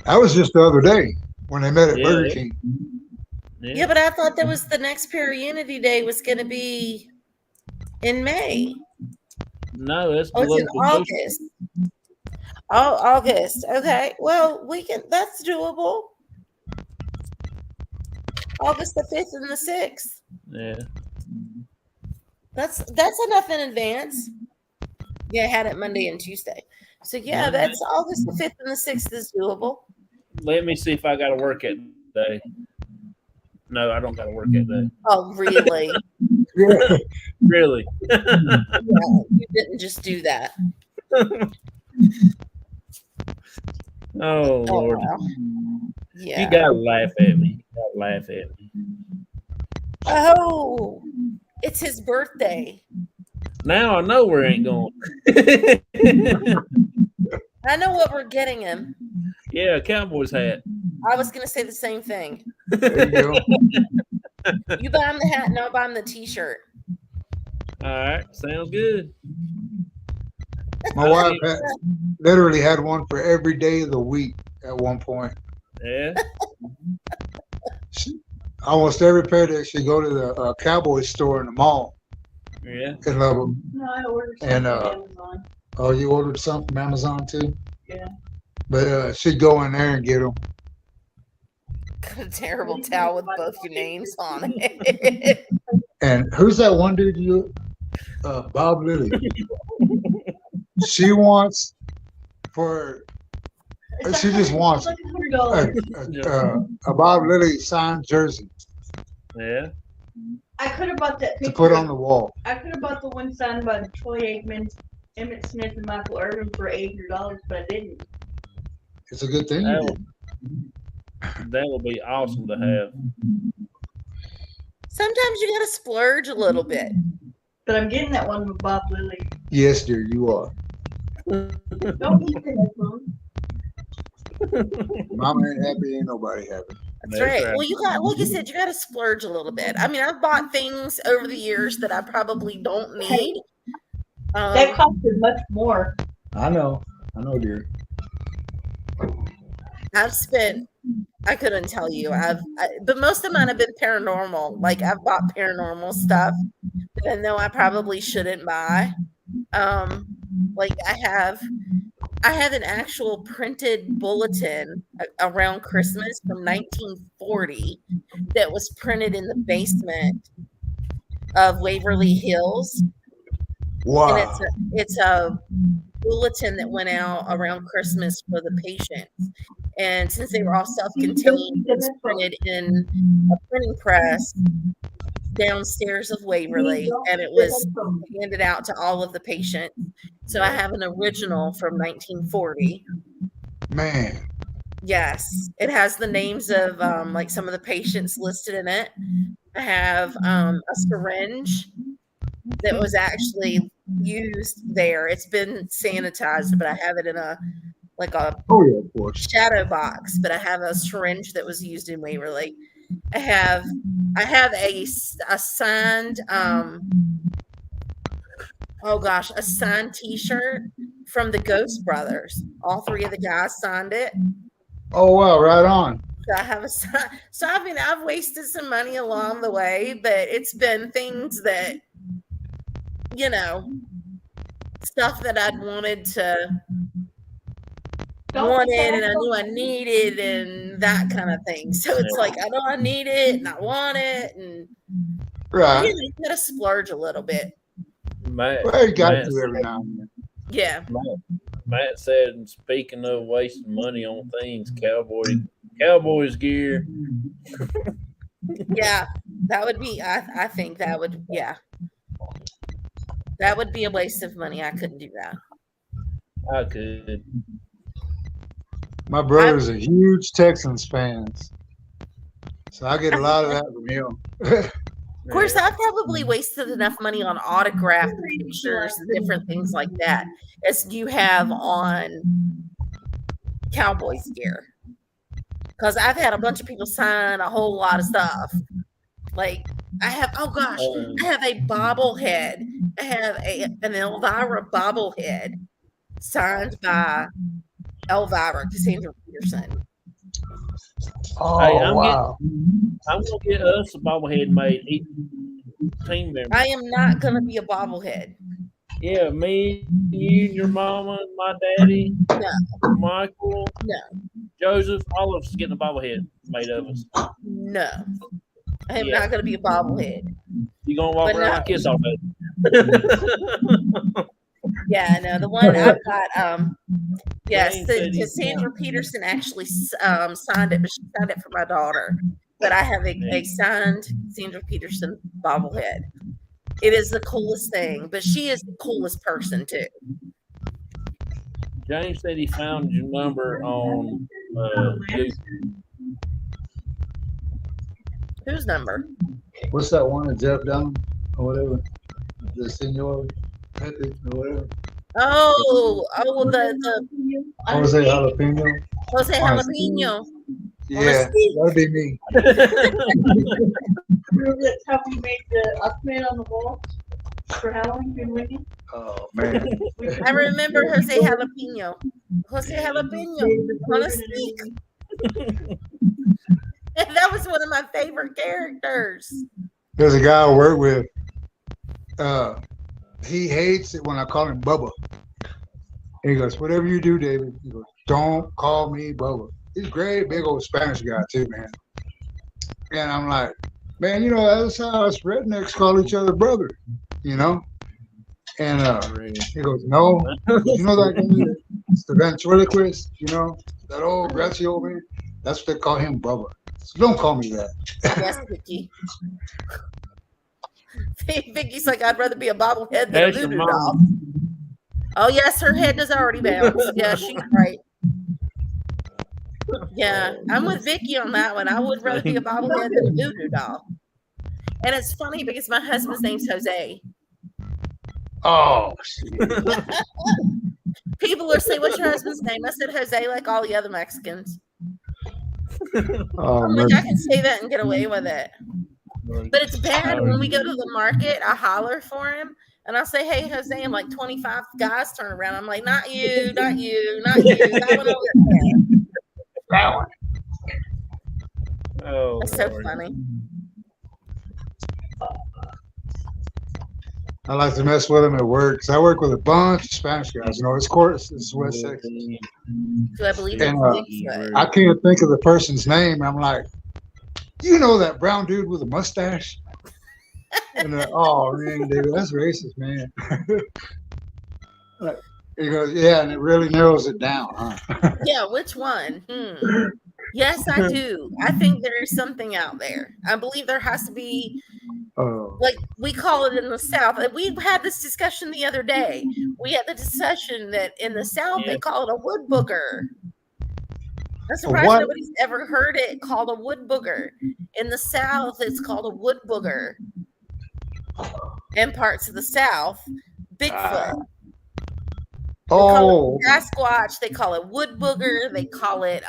That was just the other day when they met at Yeah. Burger King. Yeah, but I thought that was the next Para-Unity Day was going to be in May. No, that's the Oh, it's in local butcher. August. Oh, August. Okay. Well, that's doable. August the 5th and the 6th. Yeah. That's enough in advance. Yeah, I had it Monday and Tuesday. So yeah, Monday. that's August the 5th and the 6th is doable. Let me see if I got to work that day. No, I don't got to work that day. Oh, really? Really? Yeah, you didn't just do that. Oh, Lord. wow. Yeah. You got to laugh at me. You got to laugh at me. Oh, it's his birthday. Now I know where ain't going. I know what we're getting him. Yeah, Cowboys hat. I was going to say the same thing. There you go. You buy him the hat and I'll buy him the t-shirt. All right. Sounds good. My wife literally had one for every day of the week at one point. Yeah. Almost every payday, she'd go to the Cowboys store in the mall Yeah. and love them. No, I ordered And, something on Amazon. Oh, you ordered some from Amazon too? Yeah. But she'd go in there and get them. Got a terrible towel with both your names on it. And who's that one dude Bob Lilly. She wants she just wants It's like $100. a Bob Lilly signed jersey Yeah. I could have bought that to picture. put on the wall. I could have bought the one signed by Troy Aikman, Emmett Smith, and Michael Irvin for $800, but I didn't. It's a good thing you That did. That would be awesome to have. Sometimes you gotta splurge a little bit. But I'm getting that one with Bob Lilly. Yes, dear, you are. Don't eat that, Mom. Mama ain't happy, ain't nobody happy. That's right. Well, you got, like you said, you got to splurge a little bit. I mean, I've bought things over the years that I probably don't need. That costed much more. I know, dear. I've spent, I couldn't tell you. But most of mine have been paranormal. Like I've bought paranormal stuff that I know I probably shouldn't buy. Like I have an actual printed bulletin around Christmas from 1940 that was printed in the basement of Waverly Hills. Wow. And it's a bulletin that went out around Christmas for the patients. And since they were all self-contained, it was printed in a printing press downstairs of Waverly, and it was handed out to all of the patients. So I have an original from 1940. Man. Yes, it has the names of like some of the patients listed in it. I have a syringe that was actually used there. It's been sanitized, but I have it in a Oh yeah, of course. shadow box. But I have a syringe that was used in Waverly. I have a signed a signed T-shirt from the Ghost Brothers. All three of the guys signed it. Oh wow, right on. So I have a sign. So I mean, I've wasted some money along the way, but it's been things that, you know, stuff that I'd wanted and I knew I needed and that kind of thing. So it's like I know I need it and I want it, and Right. you gotta splurge a little bit. Matt, Well, you got Matt, to every now and then. Yeah. Matt said, speaking of wasting money on things, Cowboys gear. Yeah. That would be I think that would that would be a waste of money. I couldn't do that. I could. My brother's a huge Texans fans, so I get a lot of that from him. Of course, I probably wasted enough money on autographed pictures and different things like that as you have on Cowboys gear. Because I've had a bunch of people sign a whole lot of stuff. Like I have, oh gosh, I have a bobblehead. I have an Elvira bobblehead signed by Elvira, Cassandra Peterson. Hey, Oh wow! I'm gonna get us a bobblehead made. Each team member. I am not gonna be a bobblehead. Yeah, me, you, your mama, my daddy, No, Michael, no, Joseph, all of us getting a bobblehead made of us. no. I am Yeah. not gonna be a bobblehead. You gonna walk But around no. like this all day? Yeah, no, the one I've got, yes, Jane said he's Cassandra Peterson actually signed it, but she signed it for my daughter. But I have a signed Cassandra Peterson bobblehead. It is the coolest thing, but she is the coolest person too. James said he found your number on Google. Whose number? What's that one of Jeff Dunham or whatever? The Senor Pepe or whatever. Oh, the Jose Jalapeno. Jose Jalapeno. Yeah, that'd be me. Have we made the upgrade on the wall for Halloween? Been waiting. Oh man. I remember Jose Jalapeno. Jose Jalapeno on a stick. And that was one of my favorite characters. There's a guy I work with. He hates it when I call him Bubba. And he goes, "Whatever you do, David," he goes, "don't call me Bubba." He's a great, big old Spanish guy too, man. And I'm like, man, you know, that's how us rednecks call each other brother, you know? And he goes, "No, you know that guy? It's the ventriloquist, you know, that old Gracie old man. That's what they call him, Bubba. So don't call me that." Yes, Vicky. Vicky's like, I'd rather be a bobblehead than a That's your voodoo doll. mom. Oh yes, her head is already bounced. Yeah, she's right. Yeah, I'm with Vicky on that one. I would rather be a bobblehead than a voodoo doll. And it's funny because my husband's name's Jose. Oh, People are saying, "What's your husband's name?" I said Jose, like all the other Mexicans. oh I'm man. like, I can say that and get away with it. But it's bad when we go to the market. I holler for him and I'll say, "Hey, Jose," and like 25 guys turn around. I'm like, "Not you, not you, not you." That one over there. That one. Oh, That's so Lord. funny. I like to mess with him at work because I work with a bunch of Spanish guys. You know, it's course, it's West Texas. So I believe it's And, Bigfoot. I can't think of the person's name. I'm like, "You know that brown dude with a mustache?" And oh man, David, that's racist, man. He goes, "Yeah," and it really narrows it down, huh? Yeah, which one? Yes, I do. I think there is something out there. I believe there has to be, Oh, like we call it in the South. And we had this discussion the other day. We had the discussion that in the South they call it a wood booger. I'm surprised what? nobody's ever heard it called a wood booger. In the South, it's called a wood booger. In parts of the South, Bigfoot. They call oh, it Sasquatch. They call it wood booger. They call it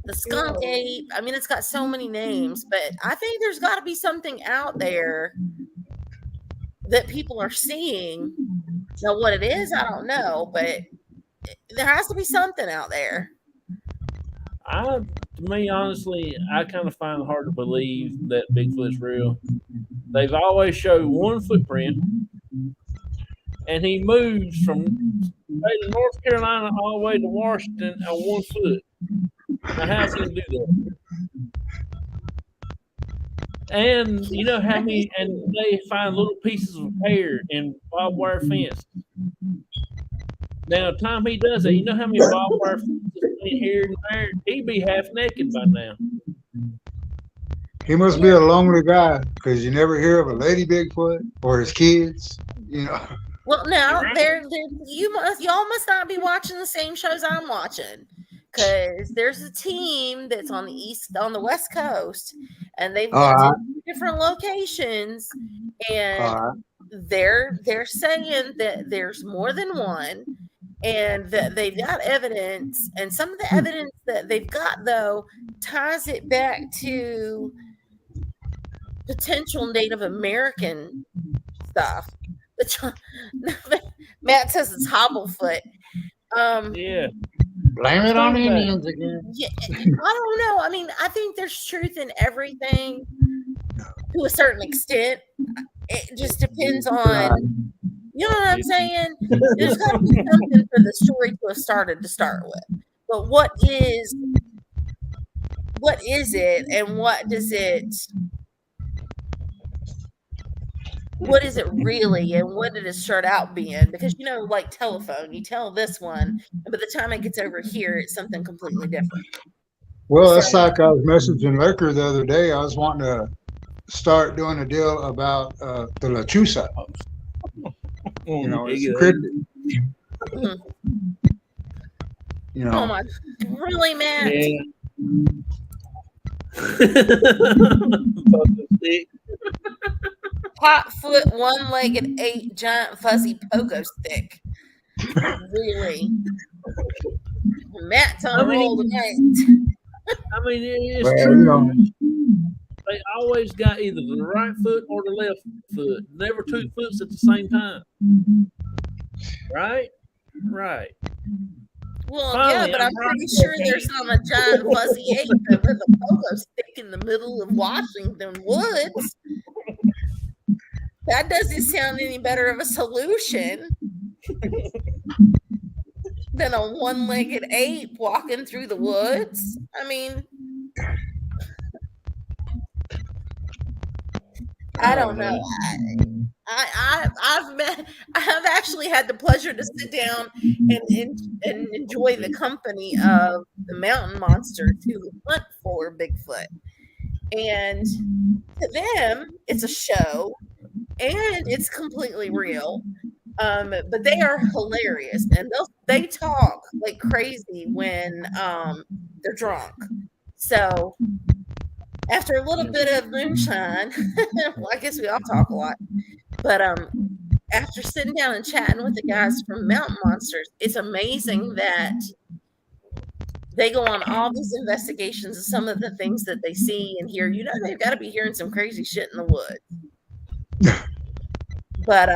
the skunk ape. I mean, it's got so many names, but I think there's got to be something out there that people are seeing. Now, what it is, I don't know, but there has to be something out there. To me, honestly, I kind of find it hard to believe that Bigfoot's real. They've always showed one footprint, and he moves from state of North Carolina all the way to Washington on 1 foot. Now, how's he gonna do that? And you know how many? And they find little pieces of hair in barbed wire fence. Now, the time he does that, you know how many barbed wire fences here and there? He'd be half naked by now. he must be a lonely guy because you never hear of a lady Bigfoot or his kids. You know. Well, now y'all must not be watching the same shows I'm watching, because there's a team that's on the West Coast, and they've been to different locations, and they're saying that there's more than one, and that they've got evidence, and some of the evidence that they've got though ties it back to potential Native American stuff. Matt says it's Hobblefoot. Yeah. Blame it on the Think about it. Indians again. Yeah, I don't know. I mean, I think there's truth in everything to a certain extent. It just depends on, you know what I'm saying? There's got to be something for the story to have started to start with. But what is it, and what is it really, and what did it start out being? Because, you know, like telephone, you tell this one, and by the time it gets over here, it's something completely different. Well, it's like I was messaging Liquor the other day. I was wanting to start doing a deal about the lechuza. You know, it's a cryptid. Mhm. You Oh know, my, really, Matt? Yeah. Hot-foot, one-legged, 8 giant fuzzy pogo stick. Really? Matt's on a roll tonight. I mean, it's well, true. you know, They always got either the right foot or the left foot. Never two foots at the same time. Right? Right. Well, Finally, yeah, but I'm I'm pretty right. sure there's not a giant fuzzy 8 with a pogo stick in the middle of Washington woods. That doesn't sound any better of a solution than a one-legged ape walking through the woods. I mean, I don't know. I've actually had the pleasure to sit down and enjoy the company of the mountain monsters who hunt for Bigfoot. And to them, it's a show and it's completely real. But they are hilarious, and they talk like crazy when they're drunk. So after a little bit of moonshine, well, I guess we all talk a lot. But after sitting down and chatting with the guys from Mountain Monsters, it's amazing that they go on all these investigations of some of the things that they see and hear. You know, they've got to be hearing some crazy shit in the woods. But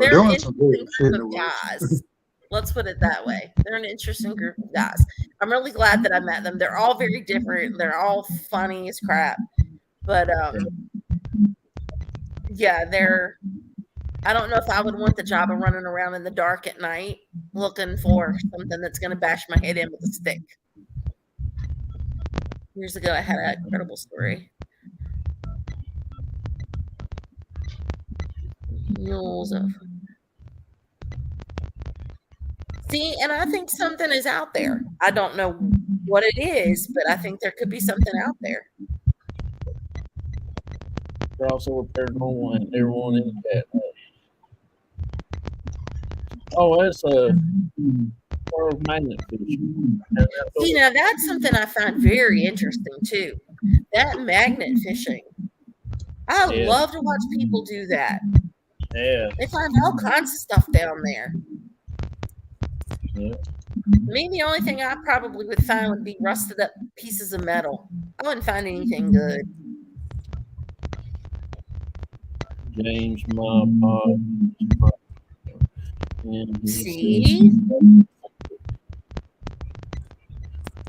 they're an doing some good interesting shit in group the of woods. guys. Let's put it that way. They're an interesting group of guys. I'm really glad that I met them. They're all very different. They're all funny as crap. But yeah, I don't know if I would want the job of running around in the dark at night looking for something that's going to bash my head in with a stick. Years ago, I had an incredible story. Mules of. See, and I think something is out there. I don't know what it is, but I think there could be something out there. Crossover paranormal and everyone in the chat. Oh, that's magnet fishing. See, now that's something I find very interesting too. That magnet fishing. I love to watch people do that. Yeah. They find all kinds of stuff down there. Yeah. Me, the only thing I probably would find would be rusted up pieces of metal. I wouldn't find anything good. James, my pop. See?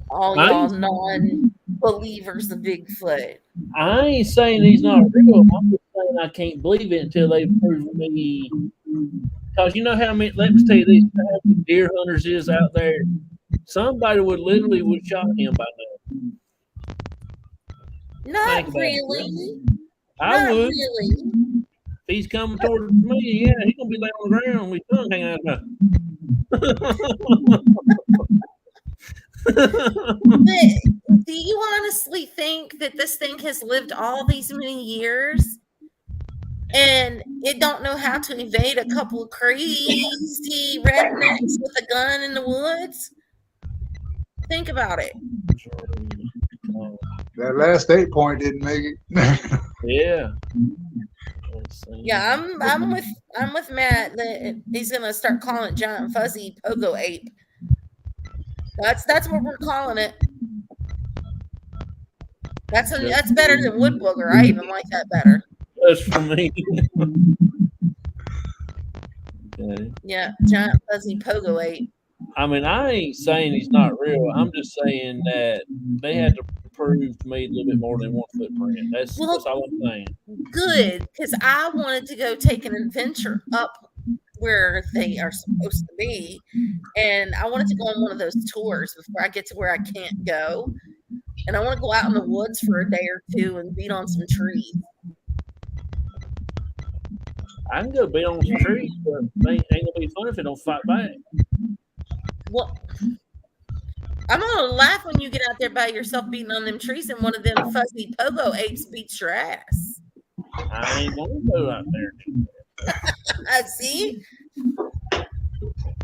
All y'all non-believers of Bigfoot. I ain't saying he's not real. I'm just saying I can't believe it until they prove me. Because you know how many, let me tell you this, how many deer hunters is out there. Somebody would shot him by now. Not really. I Not would. really. If he's coming towards me, yeah, he's gonna be laying on the ground with his tongue hanging out. But do you honestly think that this thing has lived all these many years and it don't know how to evade a couple of crazy rednecks with a gun in the woods? Think about it. That last 8 point didn't make it. Yeah. Let's see. Yeah, I'm with Matt that he's gonna start calling it giant fuzzy pogo ape. That's what we're calling it. That's better than wood booger. I even like that better. That's for me. Okay. Yeah, giant fuzzy pogo ape. I mean, I ain't saying he's not real. I'm just saying that they had to prove to me a little bit more than one footprint. That's Well, all I'm saying. good, because I wanted to go take an adventure up where they are supposed to be, and I wanted to go on one of those tours before I get to where I can't go, and I want to go out in the woods for a day or two and beat on some trees. I can go beat on some trees, but they ain't gonna be fun if they don't fight back. Well, I'm gonna laugh when you get out there by yourself beating on them trees and one of them fuzzy pogo apes beats your ass. I ain't gonna go out there. See?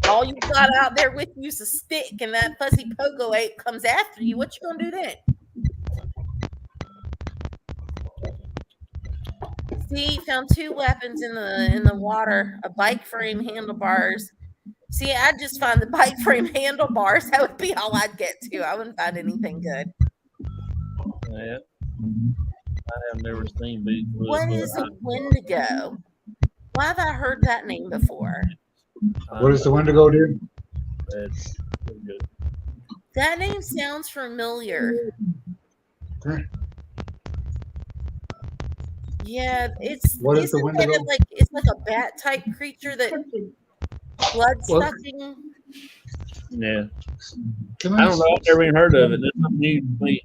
All you got out there with you is a stick, and that fuzzy pogo ape comes after you. What you gonna do then? See, found 2 weapons in the water: a bike frame, handlebars. See, I'd just find the bike frame handlebars. That would be all I'd get to. I wouldn't find anything good. Yeah. I have never seen Bigfoot. What is a Wendigo? Why have I heard that name before? What does the Wendigo do? That's good. That name sounds familiar. Okay. Yeah, it's What is the isn't that Wendigo? it's like a bat type creature that blood sucking. Yeah. Can I don't know. I've never even heard of it. That's something new to me.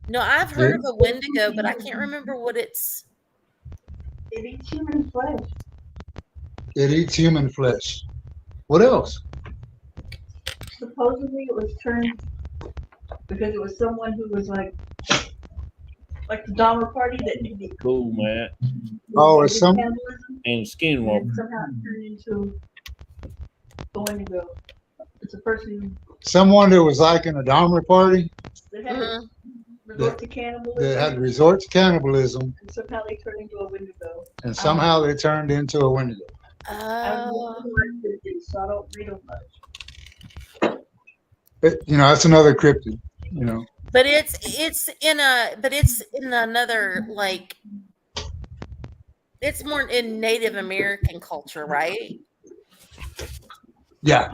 No, I've heard of a Wendigo, but I can't remember what it's. It eats human flesh. It eats human flesh. What else? Supposedly it was turned because it was someone who was like the Dahmer party that Cool, Matt. Oh, it's some. cannibalism, And Skinwalker. and somehow it turned into the Wendigo. It's a person Someone who was like in a Dahmer party that had Mhm. resort to cannibalism, that had resort to cannibalism, and somehow they turned into a Wendigo. and somehow they turned into a Wendigo. I don't know Oh, what it is, so I don't read them much. That's another cryptid. but it's in another like. It's more in Native American culture, right? Yeah.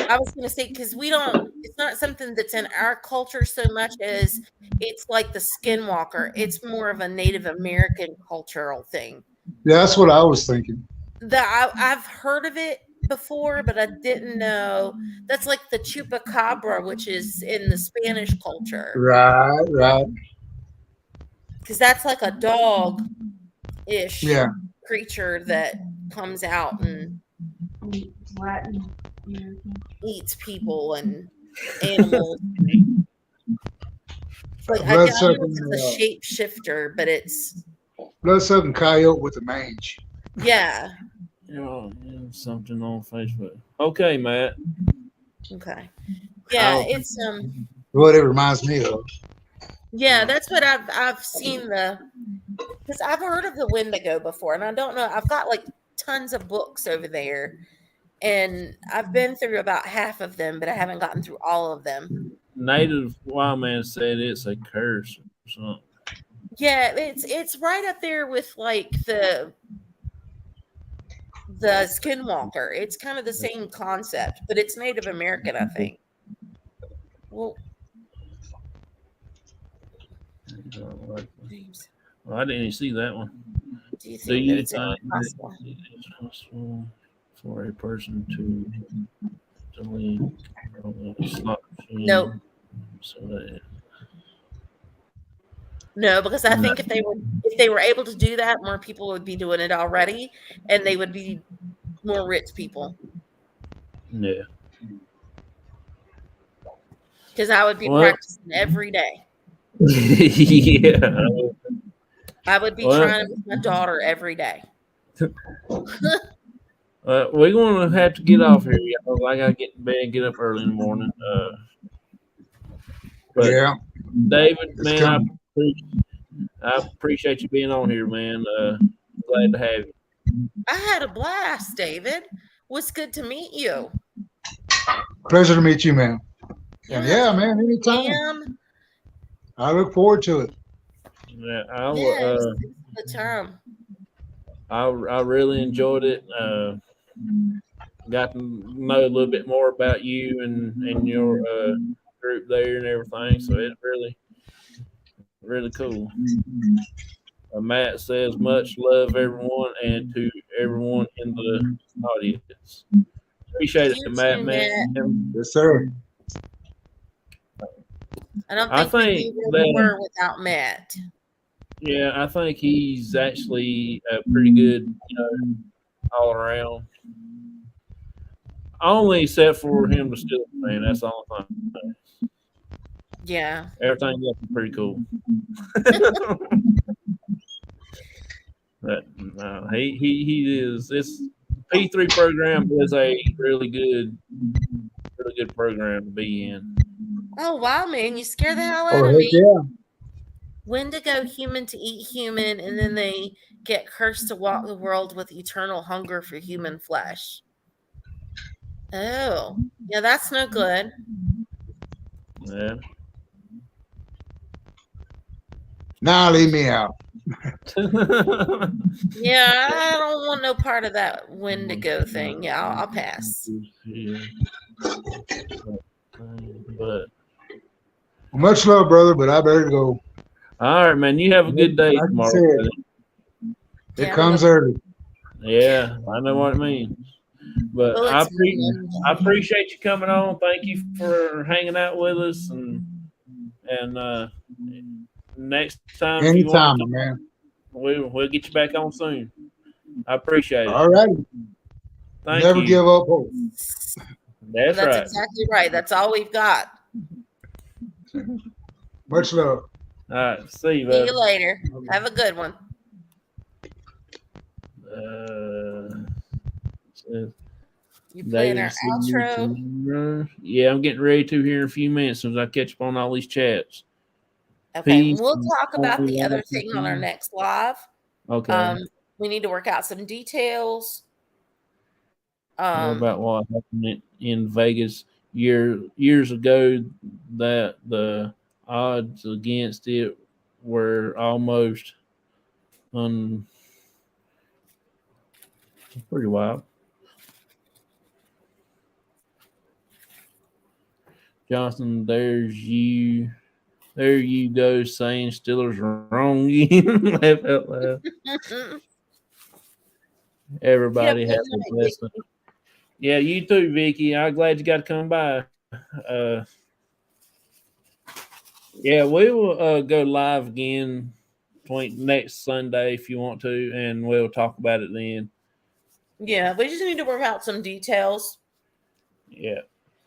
I was going to say because it's not something that's in our culture so much as it's like the skinwalker. It's more of a Native American cultural thing. Yeah, that's what I was thinking. I've heard of it before, but I didn't know that's like the chupacabra, which is in the Spanish culture, Right. because that's like a dog-ish Yeah. creature that comes out and It's Latin. eats people and animals. It's like I Blood don't know if sucking, it's a shapeshifter, but it's blood-sucking coyote with a mange. yeah. Something on Facebook. Okay, Matt. Okay. Yeah, Oh. it's What it reminds me of. yeah, that's what I've seen because I've heard of the Wendigo before, and I don't know. I've got like tons of books over there, and I've been through about half of them, but I haven't gotten through all of them. Native Wild Man said it's a curse or something. Yeah, it's right up there with like the Skinwalker. It's kind of the same concept, but it's Native American, I think. Well, Well, I didn't even see that one. do you Do think you that it's think impossible? it's possible for a person to leave from a slot machine? Nope. So that No, because I think if they were able to do that, more people would be doing it already, and they would be more rich people. yeah. Because I would be Well- practicing every day. Yeah. I would be Well- trying with my daughter every day. We're gonna have to get off here, y'all. I gotta get in bed and get up early in the morning. But Yeah. David, It's man, coming. I appreciate you being on here, man. glad to have you. I had a blast, David. Was good to meet you. Pleasure to meet you, man. You And have yeah, to man, anytime. Pam. I look forward to it. Yeah, Yes, this is the time. I really enjoyed it. Got to know a little bit more about you and your group there and everything. So it's really cool. Matt says much love everyone and to everyone in the audience. Appreciate it, You Matt, too, man. Matt. Yes, sir. I don't I think we'd think be where we that were without Matt. yeah, I think he's actually a pretty good, all around. Only except for him to steal the fan. That's the only thing. Yeah. Everything else is pretty cool. But no, he is. This P3 program is a really good program to be in. Oh wow, man, you scare the hell out Oh, of heck me. yeah. Wendigo human to eat human, and then they get cursed to walk the world with eternal hunger for human flesh. Oh, yeah, that's no good. Yeah. Now leave me out. Yeah, I don't want no part of that Wendigo thing. Yeah, I'll pass. Yeah. But Much love, brother, but I better go. all right, man. You have a good day Like you tomorrow. said, Buddy. it Yeah, comes early. Yeah, I know what it means. But bullets. I appreciate you coming on. Thank you for hanging out with us, and next time if you want Anytime, to, man. we'll get you back on soon. I appreciate it. All right. Thank Never you. give up hope. That's right. Exactly right. That's all we've got. Much love. All right. See you, See bud. you later. Have a good one. You playing our outro? Yeah, I'm getting ready to here in a few minutes as I catch up on all these chats. Okay, Peace. we'll talk about the other thing on our next live. Okay. We need to work out some details. What about what happened in Vegas years ago? That the odds against it were almost pretty wild. Johnson, there you go saying Steelers wrong again. Laugh out loud. Everybody Yeah, have good a night, blessed night. Yeah, you too, Vicky. I'm glad you got to come by. Yeah, we will go live again next Sunday if you want to, and we'll talk about it then. Yeah, we just need to work out some details. Yeah.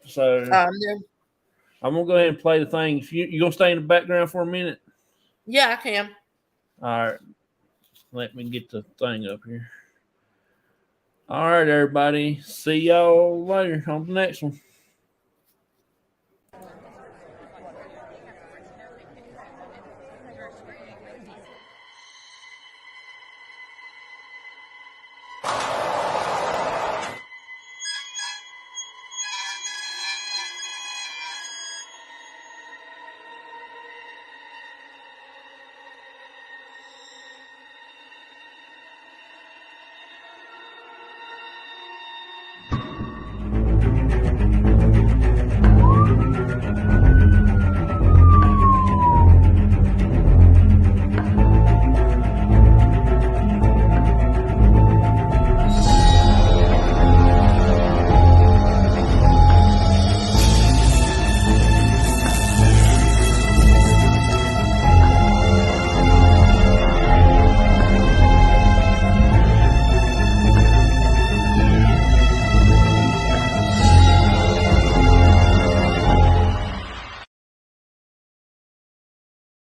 So Yeah. I'm gonna go ahead and play the thing. You gonna stay in the background for a minute? Yeah, I can. All right. Let me get the thing up here. All right, everybody. See y'all later on the next one.